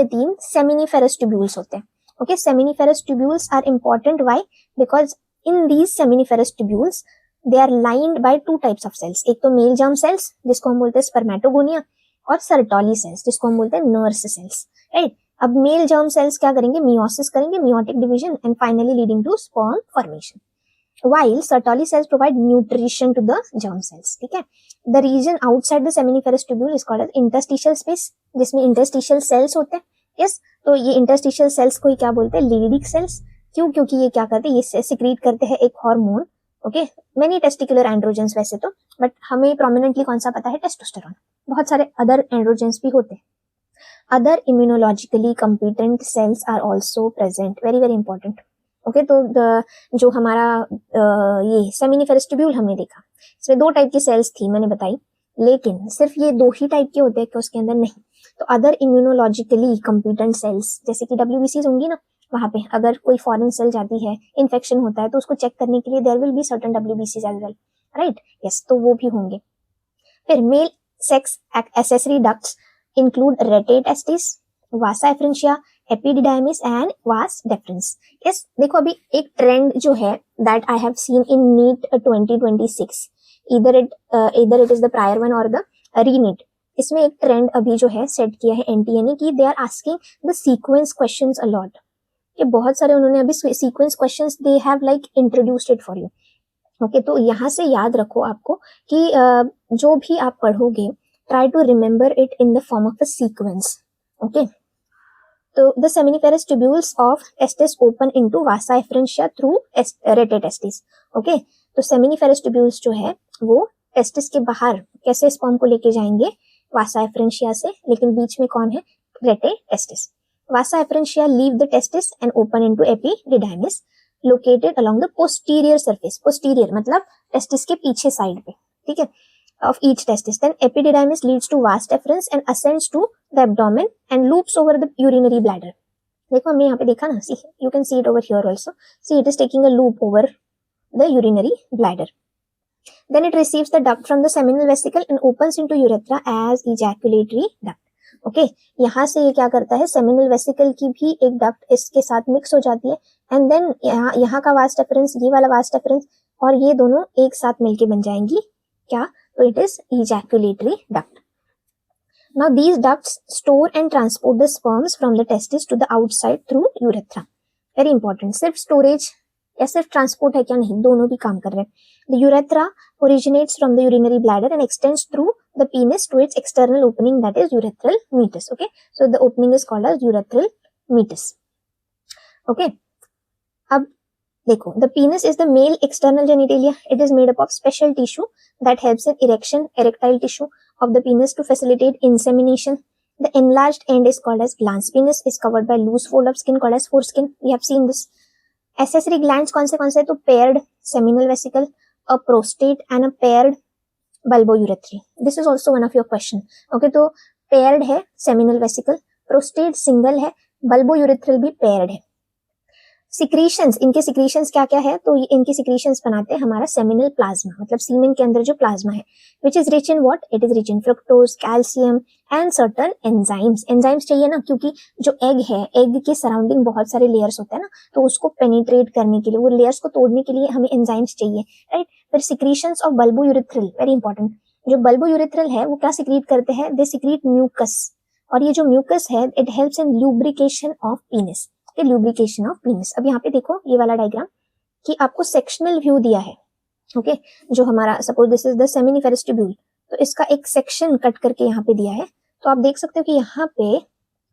तीन सेमिनिफेरस ट्यूब्यूल्स होते हैं. Okay, seminiferous tubules are important. Why? Because in these seminiferous tubules they are lined by two types of cells. एक तो मेल जर्म सेल्स जिसको हम बोलते हैं स्पर्मेटोगोनिया और सर्टोली सेल्स जिसको हम बोलते हैं नर्स सेल्स. राइट, अब मेल जर्म सेल्स क्या करेंगे? मियोसिस करेंगे, meiotic division and finally leading to sperm formation. while Sertoli cells provide nutrition to the germ cells. ठीक है. The region outside the seminiferous tubule is called as interstitial space, जिसमें interstitial cells होते हैं. Yes, तो ये interstitial cells को ही क्या बोलते हैं? Leydig cells. क्यों? क्योंकि ये क्या करते हैं? ये सिक्रीट करते हैं एक hormone. Okay, many testicular androgens वैसे तो, बट हमें प्रोमिनेंटली कौन सा पता है? टेस्टोस्टेरोन. बहुत सारे अदर एंड्रोजेंस भी होते हैं. Other immunologically competent cells are also present. Very very important. Okay, तो जो हमारा ये सेमिनिफेरस ट्यूब्यूल हमने देखा, इसमें 2 टाइप की सेल्स थी मैंने बताई, लेकिन सिर्फ ये 2 ही टाइप के होते हैं कि उसके अंदर नहीं. तो अदर इम्यूनोलॉजिकली कंपिटेंट सेल्स जैसे कि WBCs होंगी ना, वहां पे अगर कोई फॉरेन सेल जाती है, इन्फेक्शन होता है, तो उसको चेक करने के लिए there will be certain WBCs as well. Right, yes, तो वो भी होंगे. फिर male sex accessory ducts include rete testis, vasa efferentia, epididymis and vas deferens. Yes, देखो अभी एक ट्रेंड जो है that I have seen in NEET 2026, either it is the prior one or the re-NEET. इसमें एक ट्रेंड अभी जो है सेट किया है NTNA की, they are asking the sequence questions a lot. कि बहुत सारे उन्होंने अभी sequence questions they have like introduced it for you. Okay, तो यहाँ से याद रखो आपको कि जो भी आप पढ़ोगे, try to remember it in the form of a sequence. Okay, तो the seminiferous tubules of testis open into vasa efferentia through rete testis. Okay, तो seminiferous tubules जो है वो टेस्टिस के बाहर कैसे स्पर्म को लेके जाएंगे? वासा एफरेंशिया से, लेकिन बीच में कौन है? Rete testis. Vasa efferentia leave the testis and open into epididymis located along the posterior surface. Posterior मतलब टेस्टिस के पीछे साइड पे, ठीक है, of each testis. Then epididymis leads to vas deferens and ascends to the abdomen and loops over the urinary bladder. देखो हमने यहाँ पे देखा ना, see, you can see it over here also. See, it is taking a loop over the urinary bladder. Then it receives the duct from the seminal vesicle and opens into urethra as ejaculatory duct. Okay, यहाँ से ये क्या करता है? seminal vesicle की भी एक duct इसके साथ मिक्स हो जाती है and then यहाँ का vas deferens, ये वाला vas deferens और ये दोनों एक साथ मिलके बन जाएंगी क्या? So it is ejaculatory duct. Now these ducts store and transport the sperms from the testis to the outside through urethra. Very important. सिर्फ storage या सिर्फ transport है क्या? नहीं, दोनों भी काम कर रहे हैं. The urethra originates from the urinary bladder and extends through the penis to its external opening, that is urethral meatus. Okay, so the opening is called as urethral meatus. Okay, अब देखो, the penis is the male external genitalia. It is made up of special tissue that helps in erection, erectile tissue of the penis to facilitate insemination. The enlarged end is called as glans. Penis is covered by loose fold of skin called as foreskin. We have seen this. Accessory glands कौन से? तो paired seminal vesicle, a prostate and a paired bulbourethry. This is also one of your question. Okay, तो paired है seminal vesicle, prostate single है, bulbourethral भी paired है. Secretions, इनके secretions क्या क्या है, तो ये इनके सिक्रीशंस बनाते हैं हमारा सेमिनल प्लाज्मा, मतलब सीमेन के अंदर जो प्लाज्मा है, which is rich in what, it is rich in fructose, calcium and certain enzymes. Enzymes चाहिए ना, क्योंकि जो एग है, एग के सराउंडिंग बहुत सारे लेयर्स होते हैं ना, तो उसको पेनिट्रेट करने के लिए, वो लेयर्स को तोड़ने के लिए हमें एंजाइम्स चाहिए, राइट। फिर secretions of bulbo urethral, very important. जो बल्बो यूरिथ्रल है वो क्या सिक्रीट करते हैं, दे सिक्रीट म्यूकस, और ये जो म्यूकस है it helps in lubrication of penis, lubrication of penis. अब यहाँ पे देखो ये वाला डायग्राम कि आपको सेक्शनल व्यू दिया है, ओके जो हमारा suppose this is the seminiferous tubule, तो इसका एक सेक्शन कट करके यहाँ पे दिया है, तो आप देख सकते हो कि यहाँ पे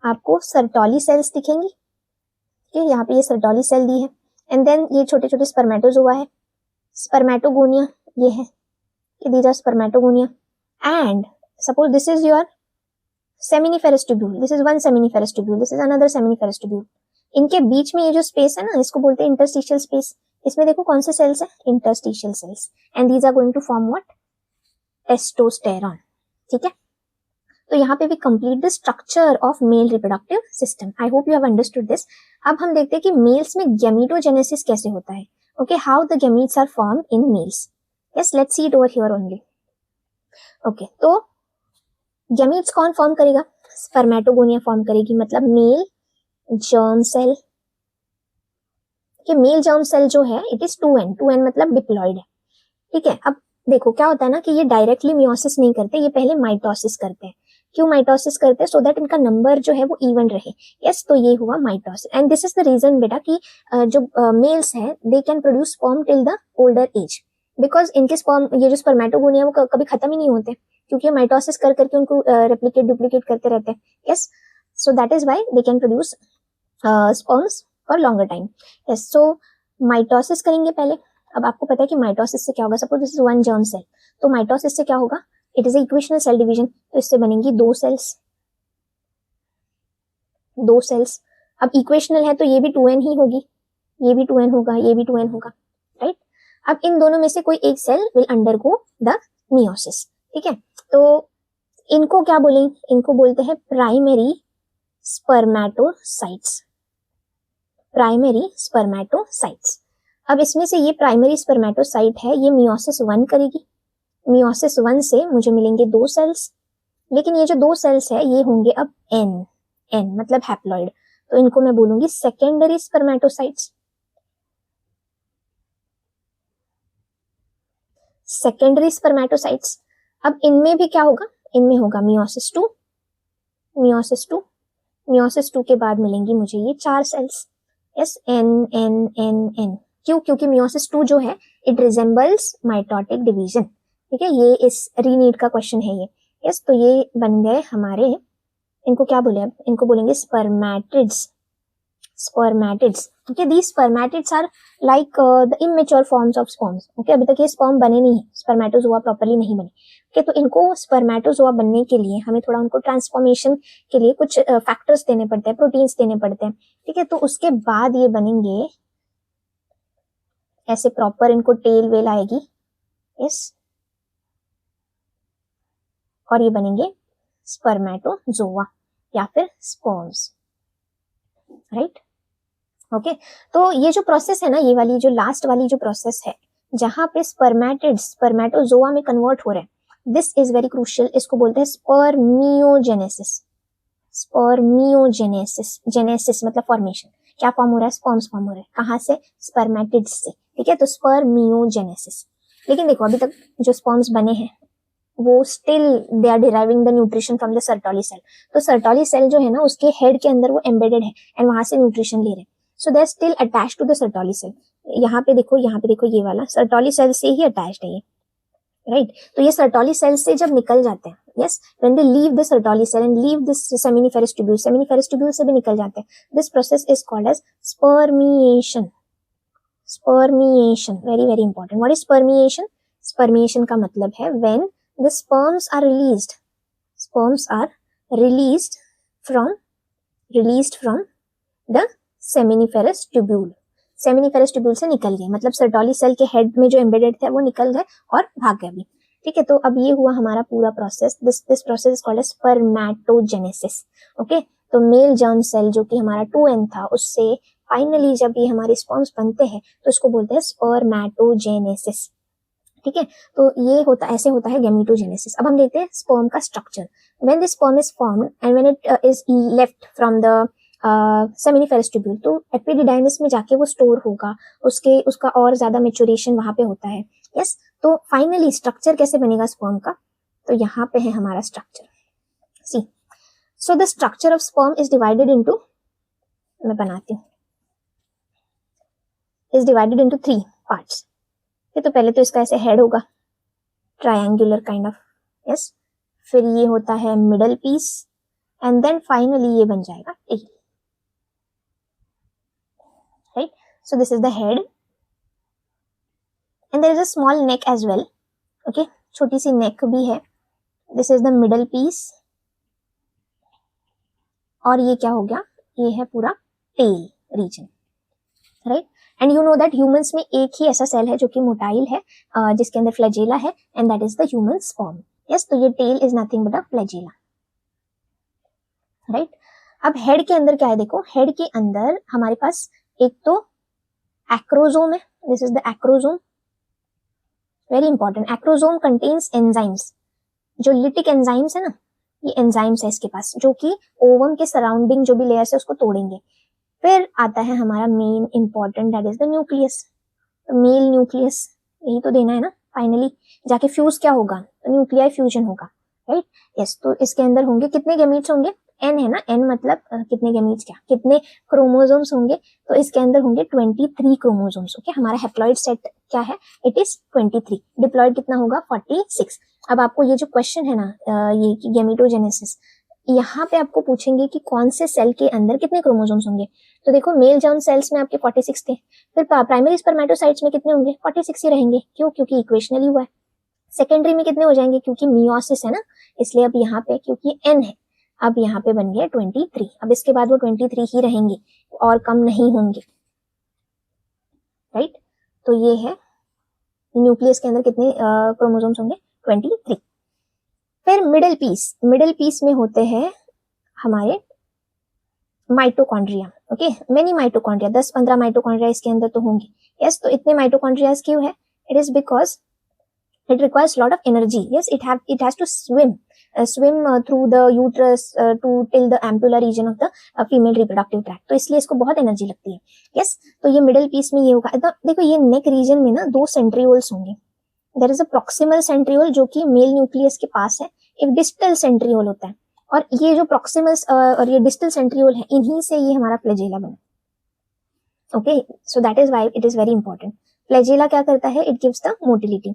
आपको सर्टोली सेल्स दिखेंगी, ठीक है, यहाँ पे ये सर्टोली सेल दी है, एंड देन ये छोटे छोटे स्पर्मेटोजोआ है, स्पर्मेटोगोनिया ये है, these are spermatogonia, and suppose this is your seminiferous tubule, this is one seminiferous tubule, this is another seminiferous tubule. इनके बीच में ये जो स्पेस है ना, इसको बोलते हैं इंटरस्टिशियल स्पेस। इसमें देखो कौन से सेल्स है, interstitial cells, and these are going to form what, testosterone, ठीक है। तो यहाँ पे भी complete the structure of male reproductive system. I hope you have understood this. अब हम देखते हैं कि मेल्स में गैमीटोजेनेसिस कैसे होता है, okay, how the gametes are formed in males. Yes, let's see it over here only. Okay, तो गैमीट्स कौन फॉर्म करेगा, स्पर्मेटोगोनिया फॉर्म करेगी, मतलब मेल जर्म सेल, कि मेल जर्म सेल जो है इट इज 2n, 2n मतलब डिप्लॉइड है, ठीक है। अब देखो क्या होता है ना कि ये डायरेक्टली मियोसिस नहीं करते, ये पहले माइटोसिस करते हैं। क्यों माइटोसिस करते हैं, सो दैट इनका नंबर जो है वो इवन रहे। यस, तो ये हुआ mitosis, and this is the reason बेटा कि जो मेल्स है they can produce sperm till the older age, because इनके स्पर्म, ये जो स्पर्मेटोगोनिया वो कभी खत्म ही नहीं होते, क्योंकि माइटोसिस कर करके उनको रेप्लिकेट डुप्लीकेट करते रहते हैं। Yes, so that is why they can produce sperms for longer time. Yes, so mitosis करेंगे पहले। अब आपको पता है कि माइटोसिस से क्या होगा, suppose this is one germ cell, तो माइटोसिस से क्या होगा, it is equational cell division, तो इससे बनेंगी दो सेल्स, दो सेल्स। अब इक्वेशनल है तो ये भी 2n ही होगी, ये भी 2n होगा, ये भी 2n होगा, राइट। अब इन दोनों में से कोई एक cell will undergo the meiosis, ठीक है। तो इनको क्या बोलेंगे, इनको बोलते हैं प्राइमरी स्पर्मेटोसाइट्स, प्राइमरी स्पर्मेटोसाइट्स। अब इसमें से ये प्राइमरी स्पर्मेटोसाइट है, ये मियोसिस 1 करेगी, मियोसिस 1 से मुझे मिलेंगे दो सेल्स, लेकिन ये जो दो सेल्स है ये होंगे अब n मतलब हैप्लॉइड, तो इनको मैं बोलूंगी सेकेंडरी स्पर्मेटोसाइट्स, सेकेंडरी स्पर्मेटोसाइट्स। अब इनमें भी क्या होगा, इनमें होगा मियोसिस 2, मियोसिस 2, मियोसिस 2 के बाद मिलेंगी मुझे ये 4 सेल्स। Yes, n। क्यों, क्योंकि मियोसिस 2 जो है इट रिजेंबल्स माइटोटिक डिवीजन, ठीक है, ये इस रीनीड का क्वेश्चन है ये। यस, तो ये बन गए हमारे, इनको क्या बोले, अब इनको बोलेंगे spermatids, spermatids, okay. These spermatids are like the immature forms of sperms, okay. अभी तक ये स्पर्म बने नहीं है, स्पर्मेटोजोआ प्रॉपर्ली नहीं बने, ओके। तो इनको स्पर्मेटोजोआ बनने के लिए हमें थोड़ा उनको ट्रांसफॉर्मेशन के लिए कुछ फैक्टर्स देने पड़ते हैं, प्रोटीन्स देने पड़ते हैं, ठीक है। तो उसके बाद ये बनेंगे ऐसे प्रॉपर, इनको टेल वेल आएगी, यस, और ये बनेंगे स्पर्मेटोजोआ या फिर स्पर्म्स, राइट, ओके। तो ये जो प्रोसेस है ना, ये वाली जो लास्ट वाली जो प्रोसेस है जहां पे स्पर्मेटिड्स स्पर्मेटोजोआ में कन्वर्ट हो रहे हैं, दिस इज वेरी क्रूशियल, इसको बोलते हैं स्पर्मियोजेनेसिस, स्पर्मियोजेनेसिस, जेनेसिस मतलब फॉर्मेशन, क्या फॉर्म हो रहा है, स्पर्म्स फॉर्म हो रहे हैं, कहां से, स्पर्मेटिड्स से, ठीक है, तो स्पर्मियोजेनेसिस। लेकिन देखो अभी तक जो स्पर्म्स बने हैं वो still they are deriving the nutrition from the Sertoli cell, तो सर्टोली सेल जो है ना उसके हेड के अंदर वो एम्बेडेड है एंड वहां से न्यूट्रिशन ले रहे हैं, so they are still attached to the Sertoli cell. यहाँ पे देखो ये वाला सर्टोली सेल से ही अटैच्ड है ये, राइट। तो ये सर्टोली सेल से जब निकल जाते हैं, yes, when they leave the Sertoli cell and leave this seminiferous tubule, seminiferous tubule से भी निकल जाते हैं, this process is called as spermiation, spermiation, very very important. What is spermiation, spermiation का मतलब है when the sperms are released from the seminiferous tubule, seminiferous tubule से निकल गए, मतलब सर्टोली सेल के हेड में जो एम्बेडेड थे वो निकल गए और भाग गए भी, ठीक है। तो अब ये हुआ हमारा पूरा process, this process is called as spermatogenesis, okay. तो मेल जर्म सेल जो कि हमारा 2n था उससे फाइनली जब ये हमारे स्पर्म्स बनते हैं तो इसको बोलते हैं स्पर्मेटोजेनेसिस। ठीक है, तो ये होता ऐसे होता है गैमेटोजेनेसिस। अब हम देखते हैं स्पर्म का structure. When the sperm is formed and when it is left from the seminiferous tubule, तो एपिडिडाइमिस में जाके वो स्टोर होगा, उसका और ज्यादा मेचुरेशन वहां पे होता है। यस, तो फाइनली स्ट्रक्चर कैसे बनेगा स्पर्म का, तो यहाँ पे है हमारा structure. See, so the structure of sperm is divided into, मैं बनाती हूँ, इज डिवाइडेड इनटू 3 पार्ट्स। तो पहले तो इसका ऐसे हेड होगा, ट्रायंगुलर काइंड ऑफ, यस, फिर ये होता है middle piece, and then finally ये बन जाएगा tail, right. So this is the head and there is a small neck as well, okay, छोटी सी नेक भी है। This is the middle piece, और ये क्या हो गया, ये है पूरा tail region, right. And you know that humans में एक ही ऐसा सेल है जो कि मोटाइल है, जिसके अंदर फ्लैजेला है, and that is the human sperm. Yes, तो ये tail is nothing but a flagella, right. अब हेड के अंदर क्या है, देखो हेड के अंदर हमारे पास एक तो एक्रोजोम है, this is the acrosome, very important. Acrosome contains enzymes, जो लिटिक एंजाइम्स है ना, ये एंजाइम्स है इसके पास, जो कि ओवम के सराउंडिंग जो भी लेयर्स है उसको तोड़ेंगे। फिर आता है हमारा main important, that is the nucleus. तो मेल न्यूक्लियस, यही तो देना है ना, फाइनली जाके फ्यूज क्या होगा, तो न्यूक्लियर फ्यूजन होगा, राइट। यस, तो इसके अंदर होंगे कितने गैमीट्स होंगे, एन है ना, एन मतलब कितने गैमीट्स, क्या कितने क्रोमोसोम्स होंगे, तो इसके अंदर होंगे 23 क्रोमोसोम्स। ओके, हमारा हैप्लॉइड सेट क्या है, इट इज 23, डिप्लॉइड कितना होगा 46। अब आपको ये जो क्वेश्चन है ना, ये कि गैमेटोजेनेसिस, यहाँ पे आपको पूछेंगे कि कौन से सेल के अंदर कितने क्रोमोसोम्स होंगे, तो देखो मेल जर्म सेल्स में आपके 46 थे, फिर प्राइमरी स्पर्मेटोसाइट्स में कितने होंगे, 46 ही रहेंगे, क्यों, क्योंकि इक्वेशनली हुआ है। सेकेंडरी में कितने हो जाएंगे, क्योंकि मियोसिस है ना, इसलिए अब यहाँ पे क्योंकि एन है, अब यहाँ पे बन गया 23। अब इसके बाद वो 23 ही रहेंगे और कम नहीं होंगे, राइट। तो ये है न्यूक्लियस के अंदर कितने क्रोमोसोम्स होंगे, 23। फिर मिडिल पीस, मिडिल पीस में होते हैं हमारे mitochondria, okay, many mitochondria, 10-15 mitochondria इसके अंदर तो होंगे। यस, तो इतने माइटोकॉन्ड्रिया क्यों है, it is because it requires lot of energy. Yes, it has to swim through the uterus to till the ampulla region of the female reproductive tract, तो इसलिए इसको बहुत एनर्जी लगती है। यस, तो ये मिडिल पीस में ये होगा। तो देखो ये नेक रीजन में ना 2 सेंट्रियोल्स होंगे, there is a proximal centriole जो कि मेल न्यूक्लियस के पास है, एक डिस्टल सेंट्रियोल होता है, और ये जो प्रॉक्सिमल और ये डिस्टल सेंट्रियोल है, इन्हीं से ये हमारा फ्लैजेला बना। Okay, so that is why it is very important. Flagella क्या करता है, it gives the motility,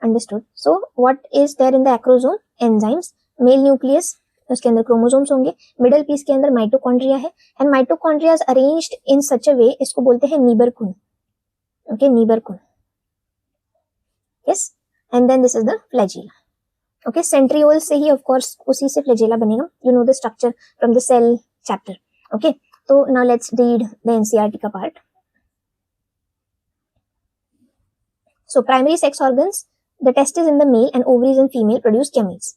understood. So what is there in the acrosome, enzymes, male nucleus, उसके अंदर क्रोमोसोम्स होंगे, मिडिल पीस के अंदर माइटोकॉन्ड्रिया है, and mitochondria is arranged in such a way, इसको बोलते हैं nebenkern, okay, nebenkern. Yes, and then this is the flagella, okay, centriole से ही ऑफ कोर्स उसी से फ्लैजेला बनेगा, you know the structure from the cell chapter, okay. तो now let's read the NCERT का part. So primary sex organs, the testes in the male and ovaries in female produce gametes.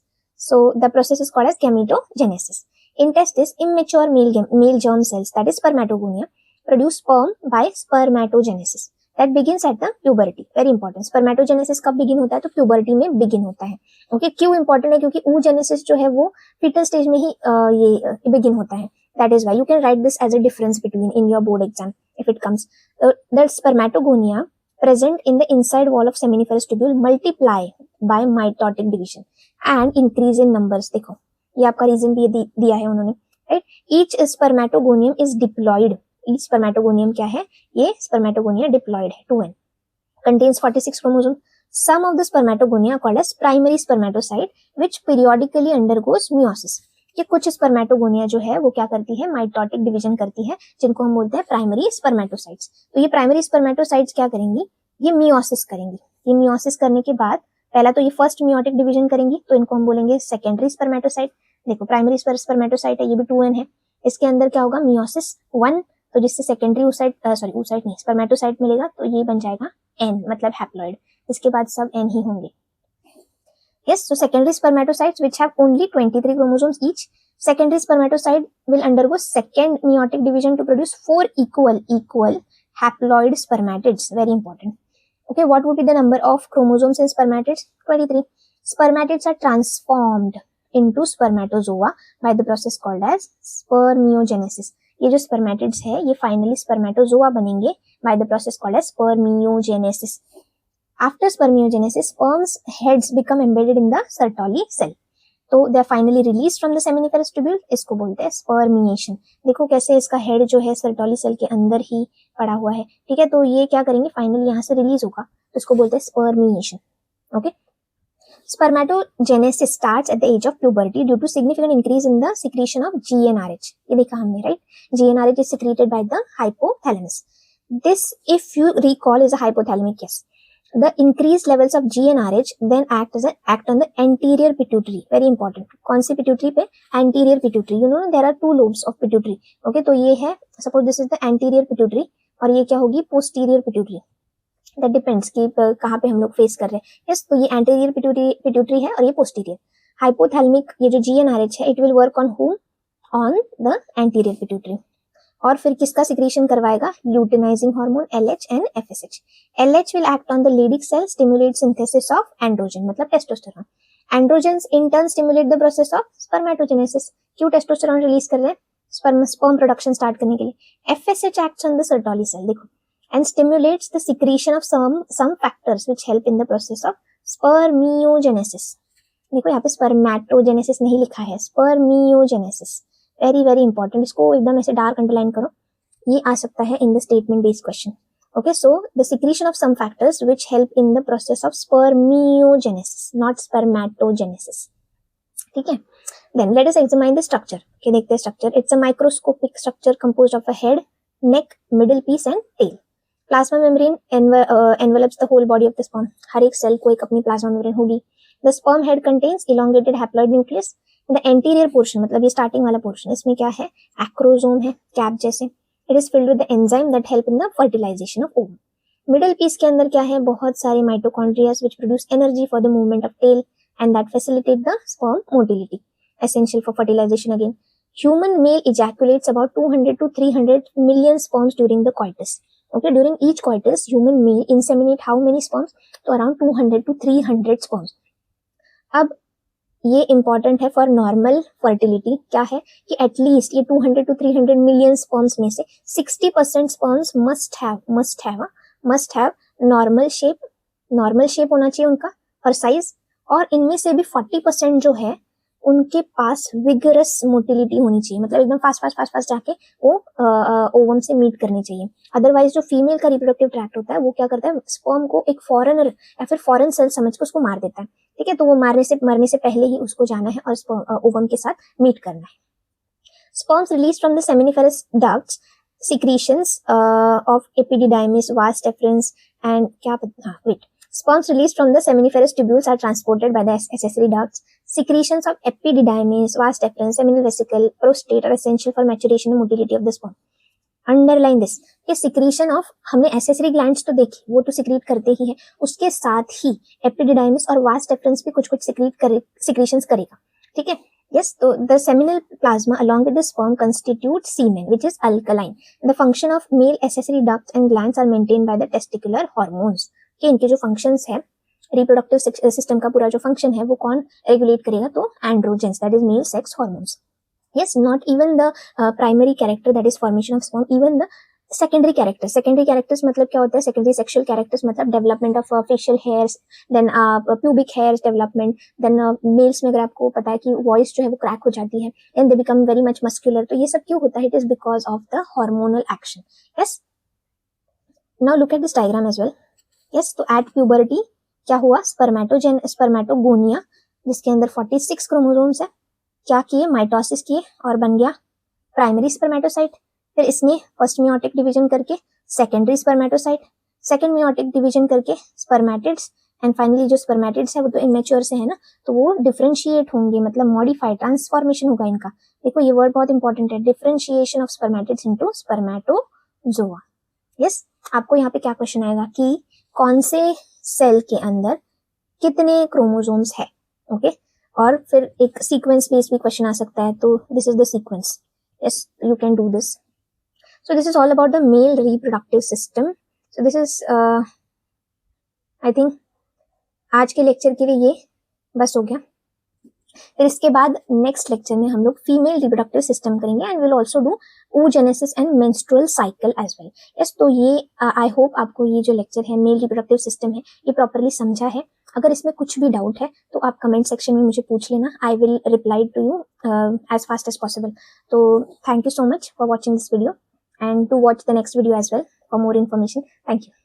So the process is called as gametogenesis. In testes, immature male germ cells, that is spermatogonia, produce sperm by spermatogenesis. That begins at the puberty. Very important. Spermatogenesis कब begin होता है, तो puberty में begin होता है। Okay, क्यों important है, क्योंकि oogenesis जो है वो fetal stage में ही ये begin होता है। That is why you can write this as a difference between in your board exam if it comes. That spermatogonia present in the inside wall of seminiferous tubule multiply by mitotic division and increase in numbers. देखो ये आपका reason भी दिया है उन्होंने, right. Each spermatogonium is diploid, each spermatogonium क्या है, ये स्पर्मेटोगोनिया डिप्लॉयड है, 2n, contains 46 chromosome. Some of the spermatogonia are called as primary spermatocyte which periodically undergoes meiosis. कि कुछ स्पर्मेटोगोनिया जो है वो क्या करती है, माइटोटिक डिवीजन करती है, जिनको हम बोलते हैं प्राइमरी स्पर्मेटोसाइट्स। तो ये प्राइमरी स्पर्मेटोसाइट्स क्या करेंगी, ये मियोसिस करेंगी। ये मियोसिस करने के बाद पहला तो ये फर्स्ट मियोटिक डिवीजन करेंगी, तो इनको हम बोलेंगे सेकेंडरी स्पर्मेटोसाइट। देखो प्राइमरी स्पर्मेटोसाइट है, ये भी 2n है, इसके अंदर क्या होगा, मियोसिस 1, तो जिससे सेकेंडरी oocyte नहीं स्पर्मेटोसाइट मिलेगा, तो ये बन जाएगा n, मतलब हैप्लॉइड। इसके बाद सब n ही होंगे। Yes, so secondary spermatocytes which have only 23 chromosomes each Secondary spermatocyte will undergo second meiotic division to produce 4 equal haploid spermatids. Very important. Okay, what would be the number of chromosomes in spermatids? 23. Spermatids are transformed into spermatozoa by the process called as spermiogenesis. ये जो spermatids है ये finally spermatozoa बनेंगे by the process called as spermiogenesis. After spermiogenesis, sperm's heads become embedded in the Sertoli cell. तो they are finally release from the seminiferous tubule, इसको बोलते हैं spermiation. देखो कैसे इसका हेड जो है सर्टोली सेल के अंदर ही पड़ा हुआ है. ठीक है, तो ये क्या करेंगे फाइनली यहाँ से रिलीज होगा, तो इसको बोलते हैं spermiation. Okay, spermatogenesis starts at the age of puberty due to significant increase in the secretion of GnRH. ये देखा हमने, right. GnRH is secreted by the hypothalamus. This if you recall is a hypothalamic case. The increased levels of GnRH then act on the anterior pituitary. Very important. कौन सी pituitary पे? Anterior pituitary. You know there are 2 lobes of pituitary. Okay, तो ये है, suppose this is the anterior pituitary और ये क्या होगी? Posterior pituitary. That depends कि कहाँ पे हम लोग फेस कर रहे हैं. Yes, तो ये anterior pituitary है और ये posterior. Hypothalamic ये जो GnRH है, it will work on whom? On the anterior pituitary. और फिर किसका सिक्रीशन करवाएगा? Luteinizing hormone LH and FSH. LH will act on the Leydig cell, stimulate synthesis of androgen, मतलब testosterone. Androgens in turn stimulate the process of spermatogenesis. क्यों testosterone release कर रहे हैं? Sperm production start करने के लिए. FSH acts on the Sertoli cell, देखो, and stimulates the secretion of some factors which help in the process of spermiogenesis. देखो यहाँ पे spermatogenesis नहीं लिखा है, spermiogenesis. वेरी वेरी इंपॉर्टेंट, इसको एकदम ऐसे डार्क अंडरलाइन करो, ये आ सकता है in the statement based question. Okay, so the secretion of some factors which help in the process of spermiogenesis, not spermatogenesis. ठीक है, then let us examine the structure. Okay, देखते हैं structure. It's a microscopic structure composed of a head, neck, middle piece and tail. Plasma membrane envelops the whole body of the sperm. हर एक cell को एक अपनी plasma membrane होगी. The sperm head contains elongated haploid nucleus. The anterior portion, मतलब ये starting वाला portion, इसमें क्या है? एक्रोसोम है, कैप जैसे. It is filled with the enzyme that help in the fertilization of ovum. Middle piece के अंदर क्या है? बहुत सारे mitochondria which produce energy for the movement of tail and that facilitate the sperm motility, essential for fertilization again. Human male ejaculates about 200 to 300 million sperms during the coitus. Okay, during each coitus, human male inseminate how many sperms? तो around 200 to 300 sperms. अब ये important है for normal fertility. क्या है कि at least ये 200 to 300 million sperms में से 60% sperms must have normal shape होना चाहिए उनका और साइज, और इनमें से भी 40% जो है उनके पास विगरस मोटिलिटी होनी चाहिए, मतलब एकदम फास्ट जाके वो ओवम से मीट करनी चाहिए. अदरवाइज जो फीमेल का रिप्रोडक्टिव ट्रैक्ट होता है वो क्या करता है? स्पर्म को एक फॉरेनर या फिर फॉरेन सेल समझ के उसको मार देता है. ठीक है, तो वो मरने से पहले ही उसको जाना है और ओवम के साथ मीट करना है. Sperms release from the seminiferous ducts, secretions of epididymis, vas deferens and sperms released from the seminiferous tubules are transported by the accessory ducts. Secretions of epididymis, vas deferens, seminal vesicle, prostate are essential for maturation and motility of the sperm. Underline this, ये secretion of, हमने accessory glands तो देखी, वो तो secrete करते ही है, उसके साथ ही एपिडिडाइमिस और वास डेफरेंस भी कुछ सिक्रीशंस करेगा. ठीक है, yes, so the seminal plasma along with the sperm constitute semen which is alkaline. The function of male accessory ducts and glands are maintained by the testicular hormones. कि इनके जो functions है, reproductive system का पूरा जो function है वो कौन रेगुलेट करेगा? तो androgens, that is male sex hormones. Yes, not even the primary character, that is formation of sperm, even the secondary characters. Secondary characters मतलब क्या होता है? Secondary sexual characters मतलब development of facial hairs, then pubic hairs development, then males में अगर आपको पता है कि voice जो है वो crack हो जाती है and they become very much muscular, तो ये सब क्यों होता है? It is because of the hormonal action. Yes. Now look at this diagram as well. Yes, तो at puberty क्या हुआ? स्पर्मेटोगोनिया, जिसके अंदर 46 क्रोमोसोम्स है, क्या किए? माइटोसिस किए और बन गया प्राइमरी स्पर्मेटोसाइट. फिर इसने फर्स्ट मियोटिक डिवीजन करके secondary spermatocyte, second meiotic division करके स्पर्मेटिड्स, एंड फाइनली जो स्पर्मेटिड्स है वो तो इमेच्योर से है ना, तो वो डिफरेंशिएट होंगे, मतलब मॉडिफाइड ट्रांसफॉर्मेशन होगा इनका. देखो ये वर्ड बहुत इंपॉर्टेंट है, differentiation of spermatids into spermatozoa. Yes, आपको यहाँ पे क्या क्वेश्चन आएगा कि कौन से सेल के अंदर कितने क्रोमोसोम्स है. ओके, और फिर एक सीक्वेंस बेस्ड भी क्वेश्चन आ सकता है, तो this is the sequence. Yes, you can do this. So this is all about the male reproductive system. So this is I think आज के लेक्चर के लिए ये बस हो गया. फिर इसके बाद नेक्स्ट लेक्चर में हम लोग फीमेल रिप्रोडक्टिव सिस्टम करेंगे and will also do oogenesis and menstrual cycle as well. Yes, तो ये आई होप आपको ये जो लेक्चर है मेल रिप्रोडक्टिव सिस्टम है ये प्रॉपरली समझा है. अगर इसमें कुछ भी डाउट है तो आप कमेंट सेक्शन में मुझे पूछ लेना. I will reply to you as fast as possible. तो thank you so much for watching this video and to watch the next video as well for more information. Thank you.